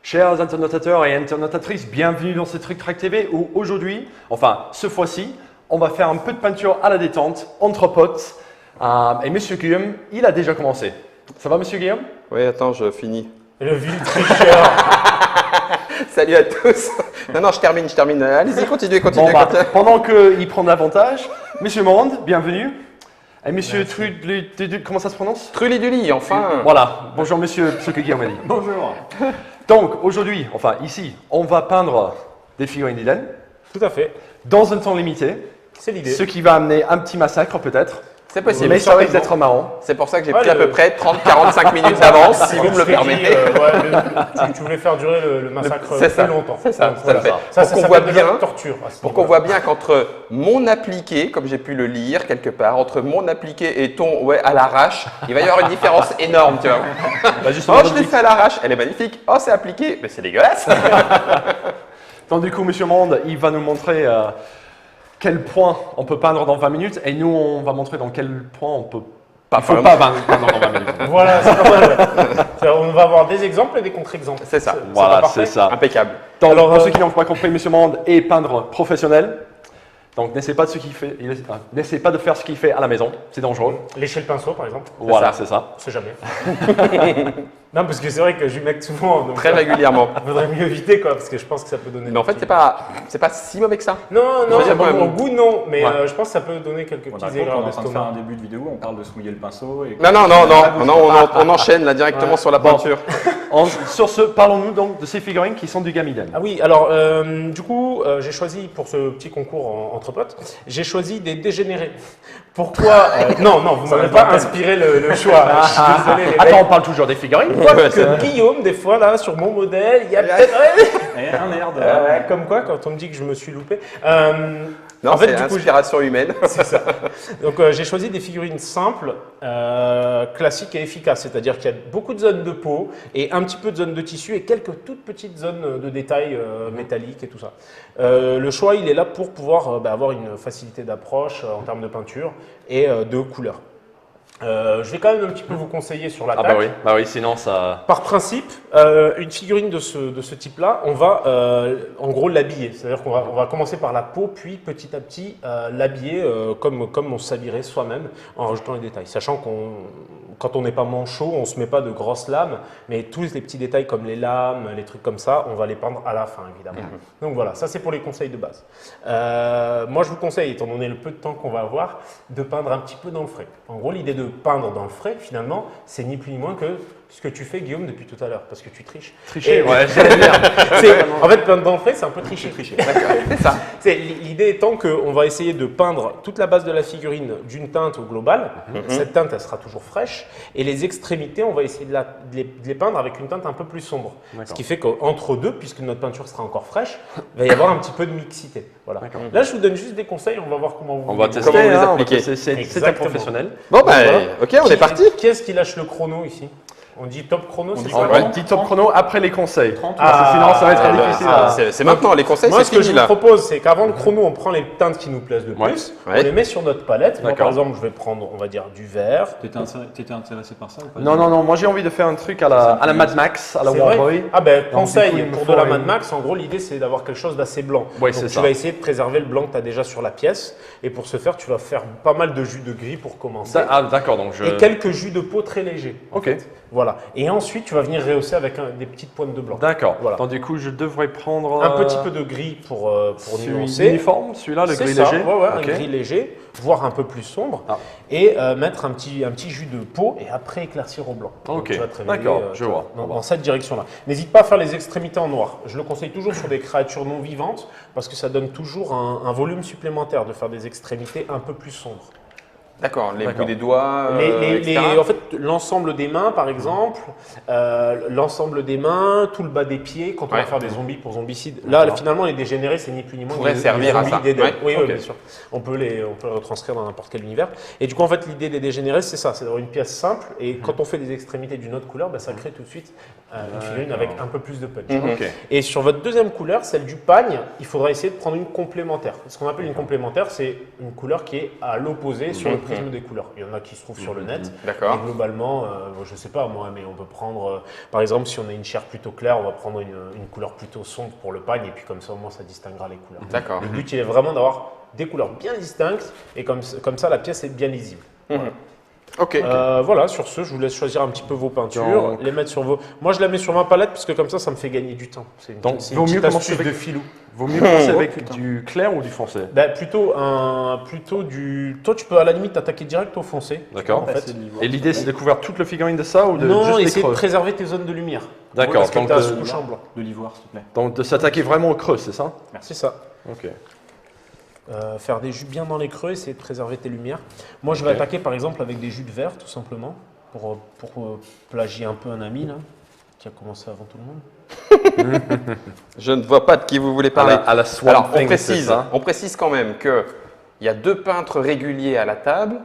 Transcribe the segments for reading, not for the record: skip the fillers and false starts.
Chers internautateurs et internautatrices, bienvenue dans ce Trick Track TV où aujourd'hui, enfin ce fois-ci, on va faire un peu de peinture à la détente, entre potes. Et Monsieur Guillaume, il a déjà commencé. Ça va Monsieur Guillaume? Oui, attends, je finis. Le vil tricheur. Salut à tous. Non, je termine. Allez-y, continuez. Pendant qu'il prend l'avantage, Monsieur Monde, bienvenue. Et Monsieur Trudli, comment ça se prononce? Truliduli, enfin. Voilà, bonjour Monsieur, ce que Guillaume a dit. Bonjour. Donc aujourd'hui, enfin ici, on va peindre des figurines d'Eden. Tout à fait. Dans un temps limité. C'est l'idée. Ce qui va amener un petit massacre peut-être. C'est possible. Mais ça risque d'être marrant. C'est pour ça que j'ai pris à peu près 30-45 minutes d'avance, si vous me le permettez. Tu voulais faire durer le massacre C'est ça, plus longtemps. C'est ça, Donc, ça le fait. Ça Pour qu'on voit s'appelle de la bien, torture. pour qu'on voit bien qu'entre mon appliqué, comme j'ai pu le lire quelque part, entre mon appliqué et ton à l'arrache, il va y avoir une différence énorme, tu vois. Bah, justement, Oh, je l'ai fait à l'arrache, elle est magnifique. Oh, c'est appliqué, mais c'est dégueulasse. Donc du coup, Monsieur Monde, il va nous montrer quel point on peut peindre dans 20 minutes et nous, on va montrer dans quel point on peut pas. Il faut pas peindre dans 20 minutes. Voilà, c'est pas mal. Ouais. On va avoir des exemples et des contre-exemples. C'est ça. Voilà, c'est ça. Impeccable. Donc, Alors, pour ceux qui n'ont pas compris, Monsieur Monde est peintre professionnel. Donc n'essayez pas de faire ce qu'il fait à la maison, c'est dangereux. Lécher le pinceau, par exemple. Voilà, c'est ça. On sait jamais. Non, parce que c'est vrai que je lui mets souvent. Donc Très régulièrement. il faudrait mieux éviter, quoi, parce que je pense que ça peut donner. Mais en fait, c'est pas si mauvais que ça. Non, Je veux dire, quand même. au goût, non. Mais Ouais. je pense que ça peut donner quelques Bon, petites d'accord, erreurs on est en train de faire d'estomac. un début de vidéo, on parle de se mouiller le pinceau. Et... On enchaîne là directement sur la Bon. peinture. Sur ce, parlons-nous donc de ces figurines qui sont du Gamiden. Ah oui, alors du coup, j'ai choisi pour ce petit concours entre potes, j'ai choisi des dégénérés. Pourquoi Non, vous m'avez pas inspiré le choix. Je suis désolé, les Attends, mecs. on parle toujours des figurines. Quoique Guillaume, des fois, là, sur mon modèle, il y a peut-être... Et un air de... Comme quoi, quand on me dit que je me suis loupé. Non, En fait, c'est du coup, inspiration humaine. C'est ça. Donc j'ai choisi des figurines simples, classiques et efficaces. C'est-à-dire qu'il y a beaucoup de zones de peau et un petit peu de zones de tissu et quelques toutes petites zones de détails métalliques et tout ça. Le choix, il est là pour pouvoir avoir une facilité d'approche en termes de peinture et de couleur. Je vais quand même un petit peu vous conseiller sur l'attaque. Bah oui, sinon ça... Par principe, une figurine de ce type-là, on va en gros l'habiller. C'est-à-dire qu'on va commencer par la peau, puis petit à petit l'habiller comme on s'habillerait soi-même en rajoutant les détails. Sachant quand on n'est pas manchot, on ne se met pas de grosses lames, mais tous les petits détails comme les lames, les trucs comme ça, on va les peindre à la fin évidemment. Donc voilà, ça c'est pour les conseils de base. Moi je vous conseille, étant donné le peu de temps qu'on va avoir, de peindre un petit peu dans le frais. En gros, l'idée de peindre dans le frais, finalement, c'est ni plus ni moins que ce que tu fais, Guillaume, depuis tout à l'heure, parce que tu triches. Tricher, Et- ouais, j'allais dire. En fait, peindre dans le frais, c'est un peu tricher. D'accord, c'est ça. L'idée étant qu'on va essayer de peindre toute la base de la figurine d'une teinte au global. Cette teinte, elle sera toujours fraîche. Et les extrémités, on va essayer de les peindre avec une teinte un peu plus sombre. Ce qui fait qu'entre deux, puisque notre peinture sera encore fraîche, il va y avoir un petit peu de mixité. Voilà. Là, je vous donne juste des conseils, on va voir comment vous On va vous tester, Comment vous les hein, on va appliquez. tester, c'est un Exactement. professionnel. Bon, Voilà. ok, on est parti. Qui est-ce qui lâche le chrono ici? On dit top chrono, c'est dit quoi? quoi? Un petit top chrono après les conseils. 30, Parce que sinon ça va être très Ah, difficile. ah, c'est maintenant, les conseils, Moi, c'est ce que je fini vous là. propose, c'est qu'avant le chrono, on prend les teintes qui nous plaisent le Ouais. plus, on Ouais. les met sur notre palette. Moi, D'accord. par exemple, je vais prendre, on va dire, du vert. T'étais intéressé par ça ou pas? Non, moi j'ai envie de faire un truc à la Mad Max, à la C'est vrai. Warboy. Ah ben, Donc, conseil, du coup, il me pour faut de la une- Mad Max, en gros, l'idée, c'est d'avoir quelque chose d'assez blanc. Ouais, Donc, c'est tu ça. vas essayer de préserver le blanc que tu as déjà sur la pièce. Et pour ce faire, tu vas faire pas mal de jus de gris pour commencer. Ah d'accord, donc je... Et quelques jus de peau très légers. en Ok. fait. Voilà. Et ensuite, tu vas venir rehausser avec des petites pointes de blanc. D'accord. Voilà. Donc du coup, je devrais prendre... Un petit peu de gris pour nuancer. uniforme, celui-là, le C'est gris ça, léger. ouais, Ok. un gris léger, voire un peu plus sombre, Ah. et mettre un petit jus de peau et après éclaircir au blanc. Donc, Ok, tu vas te réveiller, d'accord, je tu vois, vois. Dans cette direction-là. N'hésite pas à faire les extrémités en noir. Je le conseille toujours sur des créatures non vivantes parce que ça donne toujours un volume supplémentaire de faire des extrémités un peu plus sombres. D'accord, les D'accord. bouts des doigts, etc. En fait, l'ensemble des mains, par exemple, l'ensemble des mains, tout le bas des pieds, quand on va Ouais. faire des zombies pour zombicide. Là, finalement, les dégénérés, c'est ni plus ni moins Pourrait que servir à zombies ça. d'Eden. Ouais. Oui, Ok. bien sûr. On peut les retranscrire dans n'importe quel univers. Et du coup, en fait, l'idée des dégénérés, c'est ça, c'est d'avoir une pièce simple. Et quand on fait des extrémités d'une autre couleur, ça crée tout de suite une figurine avec un peu plus de punch. Ok. Et sur votre deuxième couleur, celle du pagne, il faudra essayer de prendre une complémentaire. Ce qu'on appelle une complémentaire, c'est une couleur qui est à l'opposé sur le prisme des couleurs. Il y en a qui se trouvent sur le net. D'accord. Et globalement, je sais pas moi, mais on peut prendre, par exemple, si on a une chair plutôt claire, on va prendre une couleur plutôt sombre pour le pagne, et puis comme ça, au moins, ça distinguera les couleurs. D'accord. Le but, il est vraiment d'avoir des couleurs bien distinctes, et comme ça, la pièce est bien lisible. Voilà. Ok. Voilà, sur ce, je vous laisse choisir un petit peu vos peintures, Donc- les mettre sur vos. Moi, je la mets sur ma palette, parce que comme ça me fait gagner du temps. C'est une, Donc, c'est vaut une mieux petite commencer astuce avec- de filou. Vaut mieux commencer avec du clair ou du foncé? Bah, plutôt du. Toi, tu peux à la limite t'attaquer direct au foncé. D'accord. En fait. Passer de l'ivoire. Et l'idée, c'est de couvrir toute le figurine de ça ou de Non, juste les essayer de creux? préserver tes zones de lumière. D'accord, Parce que donc tu as de- ce couche en blanc. De l'ivoire, s'il te plaît. Donc de s'attaquer vraiment aux creux, c'est ça? C'est ça. Ok. Faire des jus bien dans les creux, essayer de préserver tes lumières. Moi, je vais Ok. attaquer par exemple avec des jus de verre, tout simplement, pour plagier un peu un ami là, qui a commencé avant tout le monde. Je ne vois pas de qui vous voulez parler. À la Swamp Alors, Thing, c'est ça? on précise quand même qu'il y a 2 peintres réguliers à la table.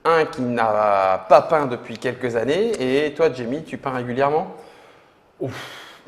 Un qui n'a pas peint depuis quelques années. Et toi, Jamie, tu peins régulièrement?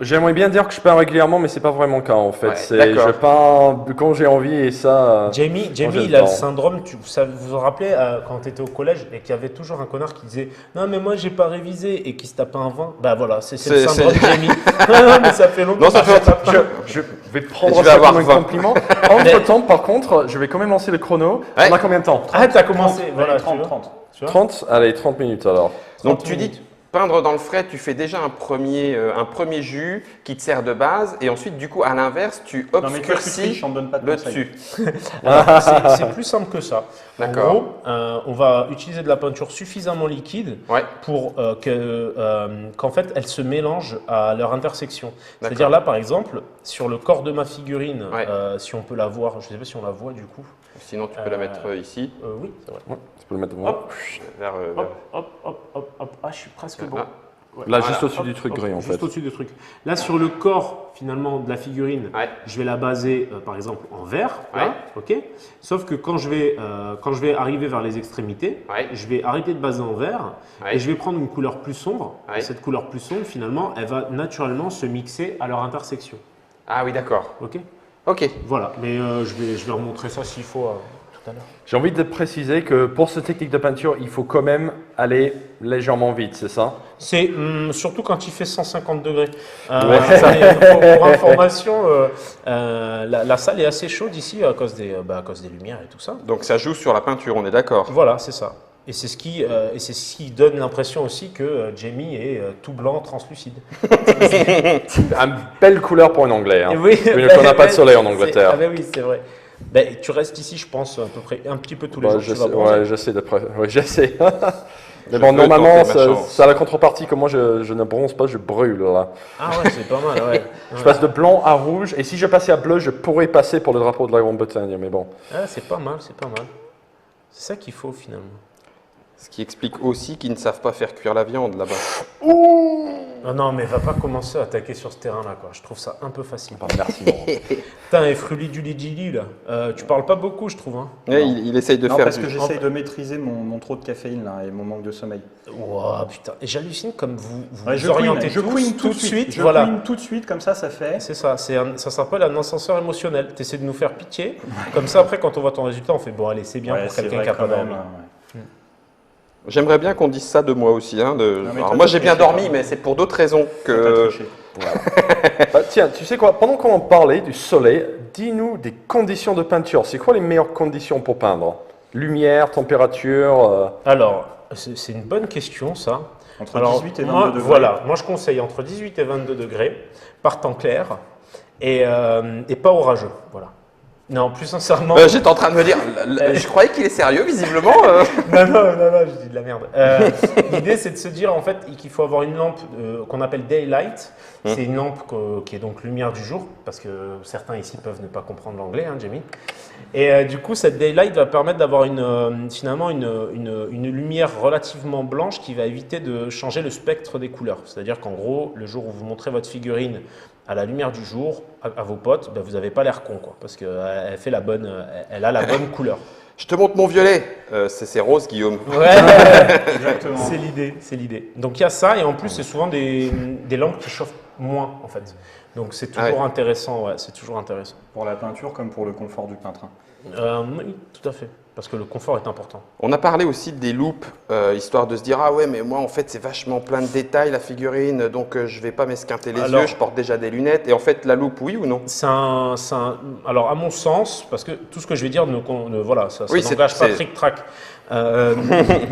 J'aimerais bien dire que je peins régulièrement, mais c'est pas vraiment le cas en fait. Ouais, d'accord. Je peins quand j'ai envie et ça. Jamie, j'ai le il a le temps. syndrome, vous vous rappelez quand tu étais au collège et qu'il y avait toujours un connard qui disait non mais moi j'ai pas révisé et qui se tapait un 20. Bah voilà, c'est le C'est- syndrome c'est- Jamie. Non mais ça fait longtemps Non, ça que fait- j'ai pas peint. Je vais prendre Je vais ça avoir comme un 20. compliment. Entre temps, par contre, je vais quand même lancer le chrono. Ouais. On a combien de temps? Ah t'as commencé, 30, voilà, allez, tu 30, vois. 30. Tu vois 30? Allez, 30 minutes alors. Donc 30 tu dis minutes. peindre dans le frais, tu fais déjà un premier jus qui te sert de base et ensuite du coup à l'inverse tu Non, mais toi, tu obscurcis triches, on ne donne pas de le conseils. dessus. Alors, c'est plus simple que ça. En D'accord. gros, on va utiliser de la peinture suffisamment liquide Ouais. pour qu'en fait elle se mélange à leur intersection. D'accord. C'est-à-dire là par exemple, sur le corps de ma figurine, Ouais. si on peut la voir, je ne sais pas si on la voit du coup. Sinon tu peux la mettre ici Oui, c'est vrai. Ouais, tu peux le mettre devant. Hop, vers. hop. Ah, je suis presque bon. Ah. Ouais. Là, Voilà. juste au-dessus Hop, du truc hop, gris en juste fait. au-dessus du truc. Là, sur le corps finalement de la figurine, Ouais. je vais la baser par exemple en vert, là, Ouais. ok. Sauf que quand je vais arriver vers les extrémités, Ouais. je vais arrêter de baser en vert Ouais. et je vais prendre une couleur plus sombre. Ouais. Et cette couleur plus sombre, finalement, elle va naturellement se mixer à leur intersection, Ah oui d'accord. ok. Ok. Voilà. Mais je vais remontrer ça s'il faut tout à l'heure. J'ai envie de préciser que pour cette technique de peinture, il faut quand même aller légèrement vite, c'est ça? C'est surtout quand il fait 150 degrés. Ouais. Pour information, la salle est assez chaude ici à cause des lumières et tout ça. Donc ça joue sur la peinture, on est d'accord. Voilà, c'est ça. Et c'est ce qui donne l'impression aussi que Jamie est tout blanc, translucide. Une belle couleur pour un Anglais. Hein. Et oui, Vu bah, qu'on n'a pas de soleil en c'est- Angleterre. Ah ben oui, c'est vrai. Ben, tu restes ici, je pense, à peu près un petit peu tous les Bah, jours. je Tu vas sais, bronzer. ouais, j'essaie de ouais, j'essaie. Mais Je bon, peux normalement, tenter ma chance. ça a la contrepartie que moi, je ne bronze pas, je brûle là. Ah ouais, c'est pas mal, ouais. Je passe de blanc à rouge, et si je passais à bleu, je pourrais passer pour le drapeau de la Grande-Bretagne, mais bon. Ah, c'est pas mal, c'est pas mal. C'est ça qu'il faut finalement. Ce qui explique aussi qu'ils ne savent pas faire cuire la viande là-bas. Non, mais va pas commencer à attaquer sur ce terrain-là, quoi. Je trouve ça un peu facile. Enfin, merci. Laurent. Putain, et Fruli du Lidili, là. Tu parles pas beaucoup, je trouve. Hein. Ouais, il essaye de Non, faire parce du- que j'essaye de maîtriser mon trop de caféine là, et mon manque de sommeil. Wow, putain. Et j'hallucine comme vous Ouais, vous orientez je tous queen tout de suite. Je Voilà. queen tout de suite, comme ça fait. C'est ça, ça s'appelle un ascenseur émotionnel. Tu essaies de nous faire pitié. Comme ça, après, quand on voit ton résultat, on fait bon, allez, c'est bien Ouais, pour c'est quelqu'un vrai qui a quand pas même, dormi. ouais. J'aimerais bien qu'on dise ça de moi aussi. Hein, mais Alors, toi, moi t'as j'ai bien triché, dormi, quand mais c'est pour d'autres raisons T'as que. triché. Bah, tiens, tu sais quoi, pendant qu'on en parlait du soleil, dis-nous des conditions de peinture. C'est quoi les meilleures conditions pour peindre? Lumière, température Alors, c'est une bonne question, ça. Entre Alors, 18 et 22 moi, degrés. Voilà, moi je conseille entre 18 et 22 degrés, par temps clair, et pas orageux. Voilà. Non, plus sincèrement. J'étais en train de me dire, je croyais qu'il est sérieux visiblement. Non, je dis de la merde. L'idée, c'est de se dire en fait qu'il faut avoir une lampe qu'on appelle daylight. C'est une lampe qui est donc lumière du jour, parce que certains ici peuvent ne pas comprendre l'anglais, hein, Jamie. Et du coup, cette daylight va permettre d'avoir finalement une lumière relativement blanche qui va éviter de changer le spectre des couleurs. C'est-à-dire qu'en gros, le jour où vous montrez votre figurine à la lumière du jour, à vos potes, ben, vous n'avez pas l'air con, quoi, parce qu'elle elle a la bonne couleur. Je te montre mon violet. C'est rose, Guillaume. Ouais, Exactement. c'est l'idée. Donc il y a ça, et en plus, c'est souvent des lampes qui chauffent moins, en fait. Donc c'est toujours intéressant, ouais, c'est toujours intéressant. Pour la peinture comme pour le confort du peintre. Oui, tout à fait. parce que le confort est important. On a parlé aussi des loupes, histoire de se dire, ah ouais, mais moi en fait c'est vachement plein de détails la figurine, donc je vais pas m'esquinter les Alors- yeux, je porte déjà des lunettes. Et en fait la loupe, oui ou non? Alors, à mon sens, parce que tout ce que je vais dire, voilà, ça Oui, n'engage pas c'est- trick-track.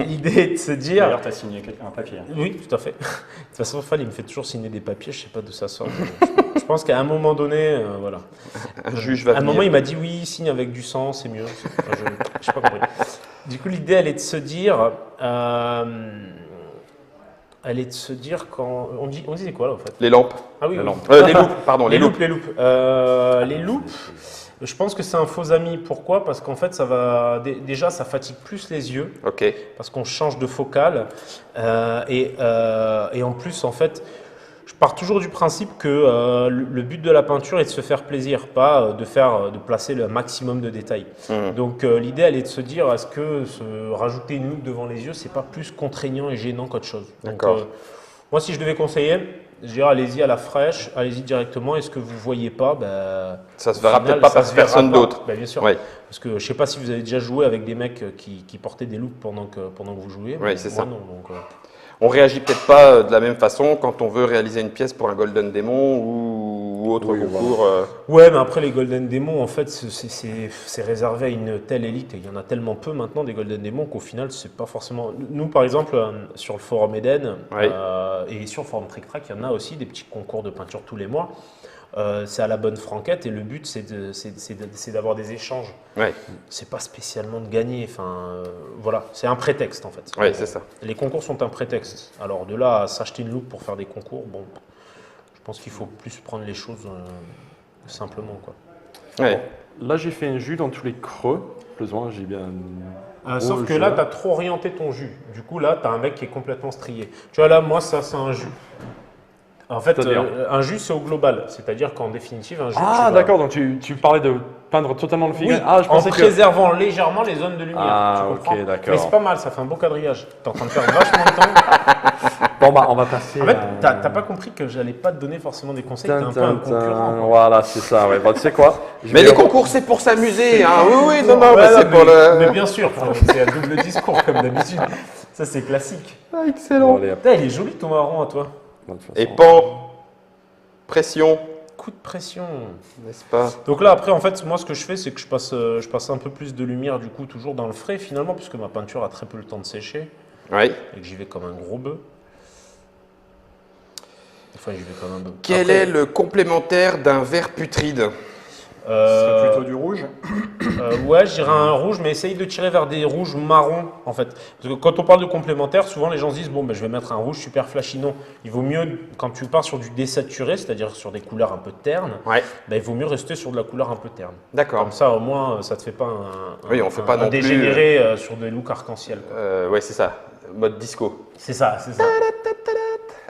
L'idée est de se dire. D'ailleurs, tu as signé un papier. Oui, tout à fait. De toute façon, Fall, il me fait toujours signer des papiers, je sais pas d'où ça sort. Je pense qu'à un moment donné, voilà. Un juge va À un venir. moment, il m'a dit oui, signe avec du sang, c'est mieux. Enfin, je n'ai pas compris. Du coup, l'idée, elle est de se dire. Quand. On disait quoi là, en fait? Les lampes. Ah oui, La oui. lampe. Les loupes, pardon, les loupes. Les loupes. Les loupes, je pense que c'est un faux ami. Pourquoi? Parce qu'en fait, déjà, ça fatigue plus les yeux, Ok. parce qu'on change de focale. Et en plus, en fait, je pars toujours du principe que le but de la peinture est de se faire plaisir, pas de placer le maximum de détails. Donc l'idée, elle est de se dire, est-ce que rajouter une loupe devant les yeux, c'est pas plus contraignant et gênant qu'autre chose? Donc, D'accord. moi, si je devais conseiller, je dirais allez-y à la fraîche, allez-y directement. Et ce que vous voyez pas, Ça se au verra final, peut-être pas ça par se verra personne pas. d'autre. Bien sûr. Ouais. Parce que je sais pas si vous avez déjà joué avec des mecs qui portaient des loupes pendant que vous jouiez. Ouais, mais c'est moi, ça. non, donc, On réagit peut-être pas de la même façon quand on veut réaliser une pièce pour un Golden Demon ou autre Oui, concours. Ouais, mais après les Golden Demons, en fait, c'est réservé à une telle élite. Et il y en a tellement peu maintenant des Golden Demons qu'au final, c'est pas forcément. Nous, par exemple, sur le forum Eden Ouais. et sur le forum Trick Track, il y en a aussi des petits concours de peinture tous les mois. C'est à la bonne franquette et le but, c'est d'avoir des échanges. Ouais, C'est pas spécialement de gagner. Enfin, voilà, c'est un prétexte en fait. ouais, c'est ça. Les concours sont un prétexte. Alors de là à s'acheter une loupe pour faire des concours, bon, je pense qu'il faut plus prendre les choses simplement, quoi. Ouais. Là, j'ai fait un jus dans tous les creux. Plus ou moins, j'ai bien. Sauf rouge, que là, tu as trop orienté ton jus. Du coup, là, tu as un mec qui est complètement strié. Tu vois, là, moi, ça, c'est un jus. En fait, C'est-à-dire un jus, c'est au global. C'est-à-dire qu'en définitive, un jus. tu Ah, vas- d'accord. Donc, tu parlais de peindre totalement le Oui, figurine. Ah, je en pensais que. préservant légèrement les zones de lumière. Ah, tu comprends ok, d'accord. Mais c'est pas mal, ça fait un beau quadrillage. Tu es en train de perdre vachement de temps. Bon, bah, on va passer. En fait, à- t'as pas compris que j'allais pas te donner forcément des conseils. T'es un peu un concurrent. quoi. Voilà, c'est ça. Ouais. Bon, tu sais quoi? Je Mais vais- les concours, c'est pour s'amuser. Hein. Oui, oui, non, non, Ouais, mais non, c'est pour mais le. bien sûr, c'est un double discours comme d'habitude. Ça, c'est classique. Ah, Bon, excellent. allez, hop. Putain, il est joli ton marron à toi. De toute façon. Et pan, pression, Coup de pression. n'est-ce pas? Donc là, après, en fait, moi, ce que je fais, c'est que je passe un peu plus de lumière, du coup, toujours dans le frais, finalement, puisque ma peinture a très peu le temps de sécher Oui. et que j'y vais comme un gros bœuf. Des fois, j'y vais comme un bœuf. Quel Après, est le complémentaire d'un verre putride? Ce serait euh, plutôt du rouge. Ouais, je dirais un rouge, mais essaye de tirer vers des rouges marrons, en fait. Parce que quand on parle de complémentaire, souvent les gens se disent, bon, ben, je vais mettre un rouge super flashy. Non, il vaut mieux, quand tu pars sur du désaturé, c'est-à-dire sur des couleurs un peu ternes, Ouais. ben, il vaut mieux rester sur de la couleur un peu terne. D'accord. Comme ça, au moins, ça te fait pas un, Oui, on fait pas un non plus, dégénéré sur des looks arc-en-ciel. quoi. Ouais, c'est ça. Mode disco. C'est ça, c'est ça.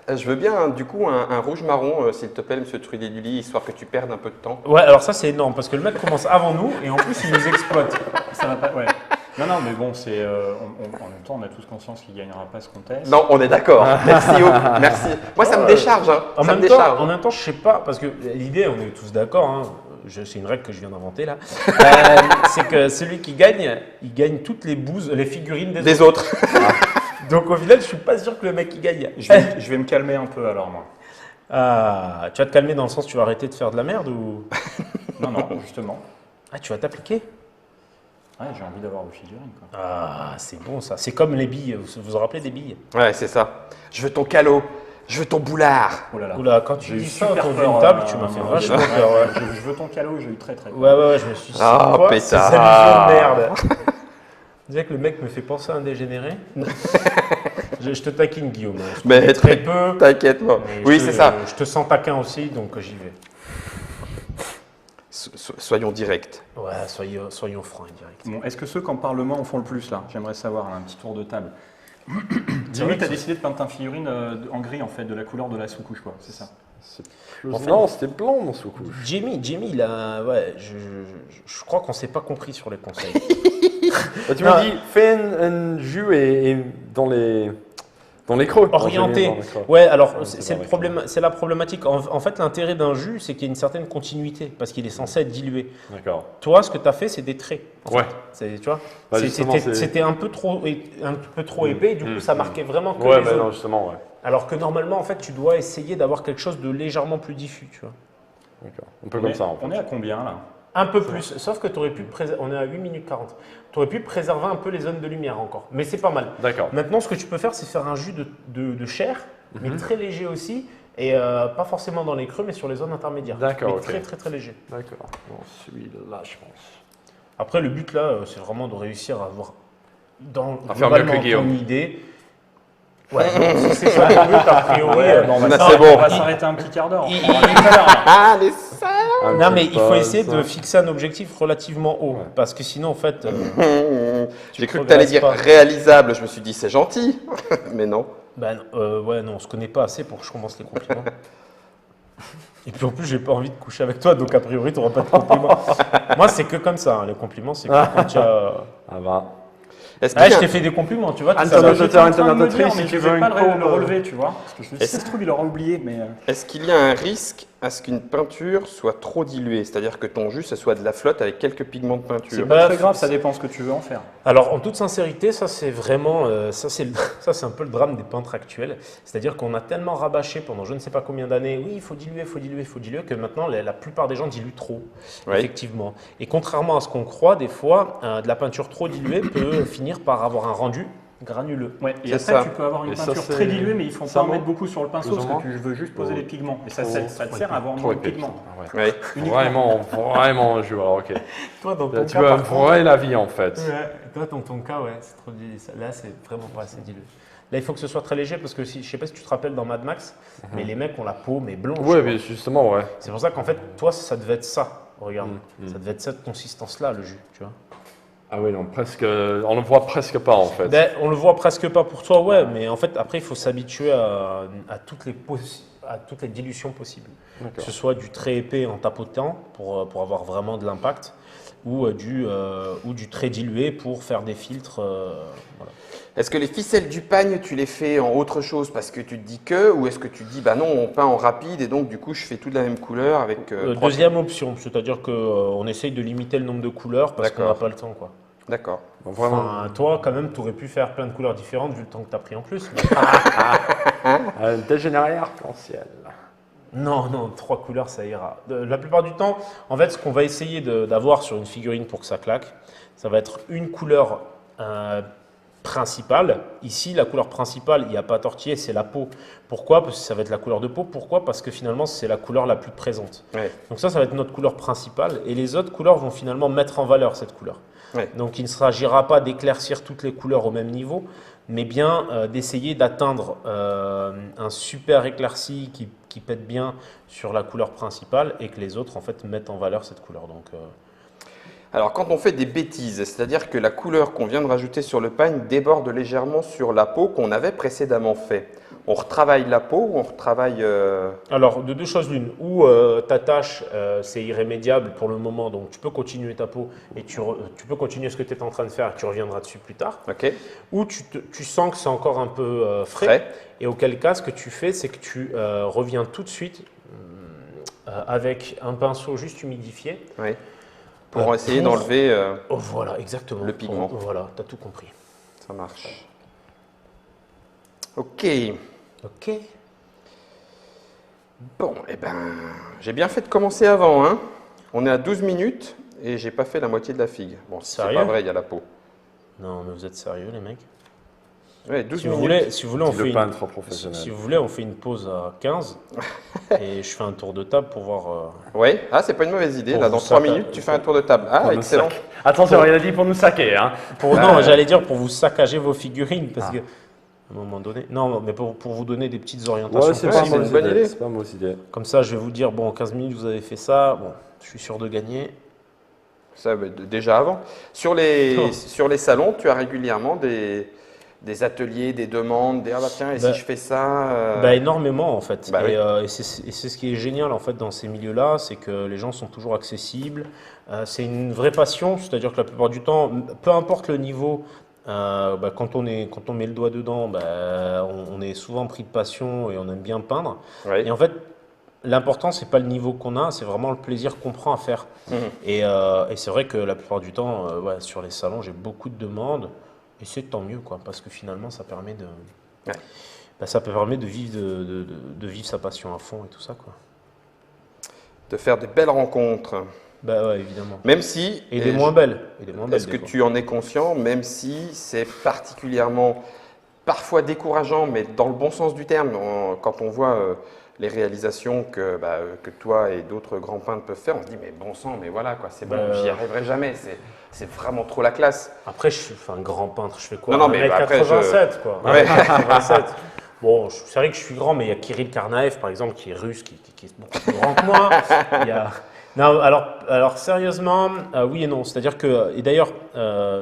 Je veux bien, du coup, un rouge marron, s'il te plaît, monsieur Trudeluli, histoire que tu perdes un peu de temps. Ouais, alors ça, c'est énorme, parce que le mec commence avant nous, et en plus, il nous exploite. Ça va pas. Ouais. Non, non, mais bon, c'est. En même temps, on a tous conscience qu'il gagnera pas ce contest. Non, on est d'accord. Merci, Hope. Merci. Moi, ça me décharge. Hein. En Ça me même, temps, décharge. en même temps, je sais pas, parce que l'idée, on est tous d'accord, hein, c'est une règle que je viens d'inventer là, c'est que celui qui gagne, il gagne toutes les bouses, les figurines des Des autres. Donc au final, je suis pas sûr que le mec il gagne. Je vais me calmer un peu alors, moi. Ah, tu vas te calmer dans le sens tu vas arrêter de faire de la merde ou Non, non, justement. ah tu vas t'appliquer. Ouais, j'ai envie d'avoir vos figurines, quoi. Ah c'est bon ça, c'est comme les billes. Vous vous rappelez des billes? Ouais, c'est ça. Je veux ton calot. Je veux ton boulard. Oh là là. Oula, quand tu J'ai eu dis ça super autour peur, d'une table, à tu un m'as fait moment vachement donné. peur. Ouais. Je veux ton calot, j'ai eu très très peur. Ouais, je me suis dit, Ah, c'est quoi pétard. ces allusions de merde? Tu disais que le mec me fait penser à un dégénéré. Je te taquine, Guillaume. On se Mais connaît très peu. T'inquiète, moi. mais Oui, je te- c'est ça. Je te sens taquin aussi, donc j'y vais. Soyons directs. Ouais, soyons francs et directs. Bon, est-ce que ceux qu'en Parlement en font le plus là? J'aimerais savoir, un petit tour de table. vrai Dis-moi, que tu as c'est- décidé de peindre ta figurine en gris en fait, de la couleur de la sous-couche, quoi, c'est ça? En fait- Non, c'était blanc, mon sous-couche. Jimmy, il a. Ouais, je crois qu'on s'est pas compris sur les conseils. Bah, tu m'as dit, fais un jus et dans Dans les creux. orienté. Dans les creux. Ouais, alors Ouais, c'est dans le les problème, c'est la problématique. En fait, l'intérêt d'un jus, c'est qu'il y a une certaine continuité parce qu'il est censé être dilué. D'accord. Toi, ce que tu as fait, c'est des traits. en Ouais. fait. Tu vois, Bah, justement, c'était un peu trop épais. Du coup, ça marquait vraiment que Ouais, les mais zones. non, justement, ouais. Alors que normalement, en fait, tu dois essayer d'avoir quelque chose de légèrement plus diffus. Tu vois. D'accord. Un peu comme ça, en fait. On est à combien là? Un peu plus, sauf que tu aurais pu on est à 8 minutes 40. Tu aurais pu préserver un peu les zones de lumière encore, mais c'est pas mal. D'accord. Maintenant, ce que tu peux faire, c'est faire un jus de chair, mais très léger aussi, et pas forcément dans les creux, mais sur les zones intermédiaires. D'accord, Mais ok. très très très léger. D'accord. Bon, celui-là, je pense. Après, le but là, c'est vraiment de réussir à avoir À faire mieux que globalement Guillaume. ton idée. Ouais, non, si c'est ça ton but, a priori. Bon, Là, bah, c'est bon. On va s'arrêter un petit quart d'heure. il- On va tout à l'heure, là. Ah, les salles. Non, mais il faut essayer de fixer un objectif relativement haut, Ouais. parce que sinon, en fait, J'ai cru que tu allais progresses dire pas. réalisable. Je me suis dit, c'est gentil. Mais non. ouais, non, on se connaît pas assez pour que je commence les compliments. Et puis en plus, j'ai pas envie de coucher avec toi, donc a priori, tu n'auras pas de compliments. Moi, c'est que comme ça, hein, les compliments, c'est que quand tu as. Ah bah. Est-ce Ah, qu'il y je a- t'ai fait des compliments, tu vois. Ah, ça va. Internet- J'étais en train de me internatrice, dire, si mais tu tu veux veux une pas courbe, le relever, tu vois. Parce que je me suis dit, si ça se trouve, il aura oublié, mais. Est-ce qu'il y a un risque à ce qu'une peinture soit trop diluée? C'est-à-dire que ton jus, ce soit de la flotte avec quelques pigments de C'est peinture. pas Bah, très grave, ça dépend ce que tu veux en faire. Alors, en toute sincérité, ça, c'est vraiment. Ça, c'est un peu le drame des peintres actuels. C'est-à-dire qu'on a tellement rabâché pendant je ne sais pas combien d'années, oui, il faut diluer, il faut diluer, il faut diluer, que maintenant, la plupart des gens diluent trop, Ouais. effectivement. Et contrairement à ce qu'on croit, des fois, de la peinture trop diluée peut finir par avoir un rendu granuleux. Ouais, et C'est après, ça. tu peux avoir une Et ça, peinture c'est- très diluée, mais il faut ça pas en manque. mettre beaucoup sur le pinceau Plus ou parce moins. que tu veux juste poser Oh. les pigments. Et ça, Oh. ça te sert à avoir Trop moins de épais. pigments. Ah ouais. Ouais. Uniquement. Vraiment un jus. Alors, ok. Toi, dans Là, tu veux un vrai la vie, en fait. Toi, dans ton cas, ouais, c'est trop dilué. Là, c'est vraiment pas assez dilué. Là, il faut que ce soit très léger parce que je sais pas si tu te rappelles dans Mad Max, mais les mecs ont la peau mais blanche. Ouais, quoi. mais justement, ouais. C'est pour ça qu'en fait, toi, ça devait être ça. Regarde, Mm. ça devait être cette consistance-là, le jus, tu vois. Ah oui, non, presque. On le voit presque pas, en fait. Ben, on le voit presque pas pour toi, ouais, mais en fait, après, il faut s'habituer à toutes les dilutions possibles. Que D'accord. ce soit du très épais en tapotant pour avoir vraiment de l'impact, ou du très dilué pour faire des filtres. Voilà. Est-ce que les ficelles du pagne, tu les fais en autre chose parce que tu te dis que, ou est-ce que tu te dis, bah non, on peint en rapide et donc du coup je fais tout de la même couleur avec trois- Deuxième option, c'est-à-dire qu'on essaye de limiter le nombre de couleurs parce qu'on n'a D'accord. pas le temps, quoi. D'accord. Donc, vraiment. Enfin, toi, quand même, tu aurais pu faire plein de couleurs différentes vu le temps que tu as pris en plus. mais- Dégénéré arc-en-ciel. Non, 3 couleurs, ça ira. La plupart du temps, en fait, ce qu'on va essayer d'avoir sur une figurine pour que ça claque, ça va être une couleur principale. Ici, la couleur principale, il n'y a pas tortillé, c'est la peau. Pourquoi? Parce que ça va être la couleur de peau. Pourquoi? Parce que finalement, c'est la couleur la plus présente. Ouais. Donc ça va être notre couleur principale. Et les autres couleurs vont finalement mettre en valeur cette couleur. Ouais. Donc il ne s'agira pas d'éclaircir toutes les couleurs au même niveau, mais bien d'essayer d'atteindre un super éclairci qui pète bien sur la couleur principale et que les autres en fait mettent en valeur cette couleur. Donc, Alors quand on fait des bêtises, c'est-à-dire que la couleur qu'on vient de rajouter sur le pagne déborde légèrement sur la peau qu'on avait précédemment fait, on retravaille la peau ou on retravaille... Alors, de deux choses l'une, ou ta tâche, c'est irrémédiable pour le moment, donc tu peux continuer ta peau et tu peux continuer ce que tu es en train de faire et tu reviendras dessus plus tard, Ok. ou tu sens que c'est encore un peu frais, Frais. et auquel cas, ce que tu fais, c'est que tu reviens tout de suite avec un pinceau juste humidifié. Ouais. Pour essayer pour- d'enlever... Oh, voilà, exactement. Le pigment. Voilà, tu as tout compris. Ça marche. Ok. Ok. Bon, eh ben, j'ai bien fait de commencer avant. Hein. On est à 12 minutes et j'ai pas fait la moitié de la figue. Bon, si c'est Sérieux? pas vrai, il y a la peau. Non, mais vous êtes sérieux, les mecs? Ouais, 12 Si vous minutes. voulez, on C'est fait le une... peintre professionnel. Si vous voulez, on fait une pause à 15 et je fais un tour de table pour voir. Ouais, ah, c'est pas une mauvaise idée. Pour Là, vous dans 3 sac- minutes, tu fais un tour de table. Ah, Pour nous excellent. saquer. Attention, il a dit pour nous saquer. Hein. Non, Ouais. j'allais dire pour vous saccager vos figurines parce Ah. que à un moment donné. Non, mais pour vous donner des petites orientations. Ouais, c'est Ouais, pas, c'est une une bonne bonne idée. idée. C'est pas une mauvaise idée. Comme ça, je vais vous dire bon, en 15 minutes, vous avez fait ça. Bon, je suis sûr de gagner. Ça, déjà avant. Sur les, Oh. sur les salons, tu as régulièrement des ateliers, des demandes, des ah bah tiens, et Bah, si je fais ça Bah, énormément en fait. Bah oui. Et c'est ce qui est génial en fait dans ces milieux-là, c'est que les gens sont toujours accessibles. C'est une vraie passion, c'est-à-dire que la plupart du temps, peu importe le niveau Quand on met le doigt dedans, on est souvent pris de passion et on aime bien peindre. Ouais. Et en fait, l'important, c'est pas le niveau qu'on a, c'est vraiment le plaisir qu'on prend à faire. Et c'est vrai que la plupart du temps, sur les salons, j'ai beaucoup de demandes. Et c'est tant mieux, quoi, parce que finalement, ça permet de vivre, de vivre sa passion à fond et tout ça, quoi. De faire de belles rencontres. Ouais, évidemment. Même si. Et des moins belles. Est-ce que tu en es conscient, même si c'est particulièrement, parfois décourageant, mais dans le bon sens du terme, quand on voit les réalisations que toi et d'autres grands peintres peuvent faire, on se dit, mais bon sang, mais voilà, quoi, c'est bon, j'y arriverai jamais, c'est vraiment trop la classe. Après, je suis un grand peintre, je fais quoi? Non, mais après, 87, quoi. Ouais. 87. Bon, c'est vrai que je suis grand, mais il y a Kirill Karnaev, par exemple, qui est russe, qui est beaucoup plus grand que moi. Non, alors sérieusement, oui et non. C'est-à-dire que, et d'ailleurs,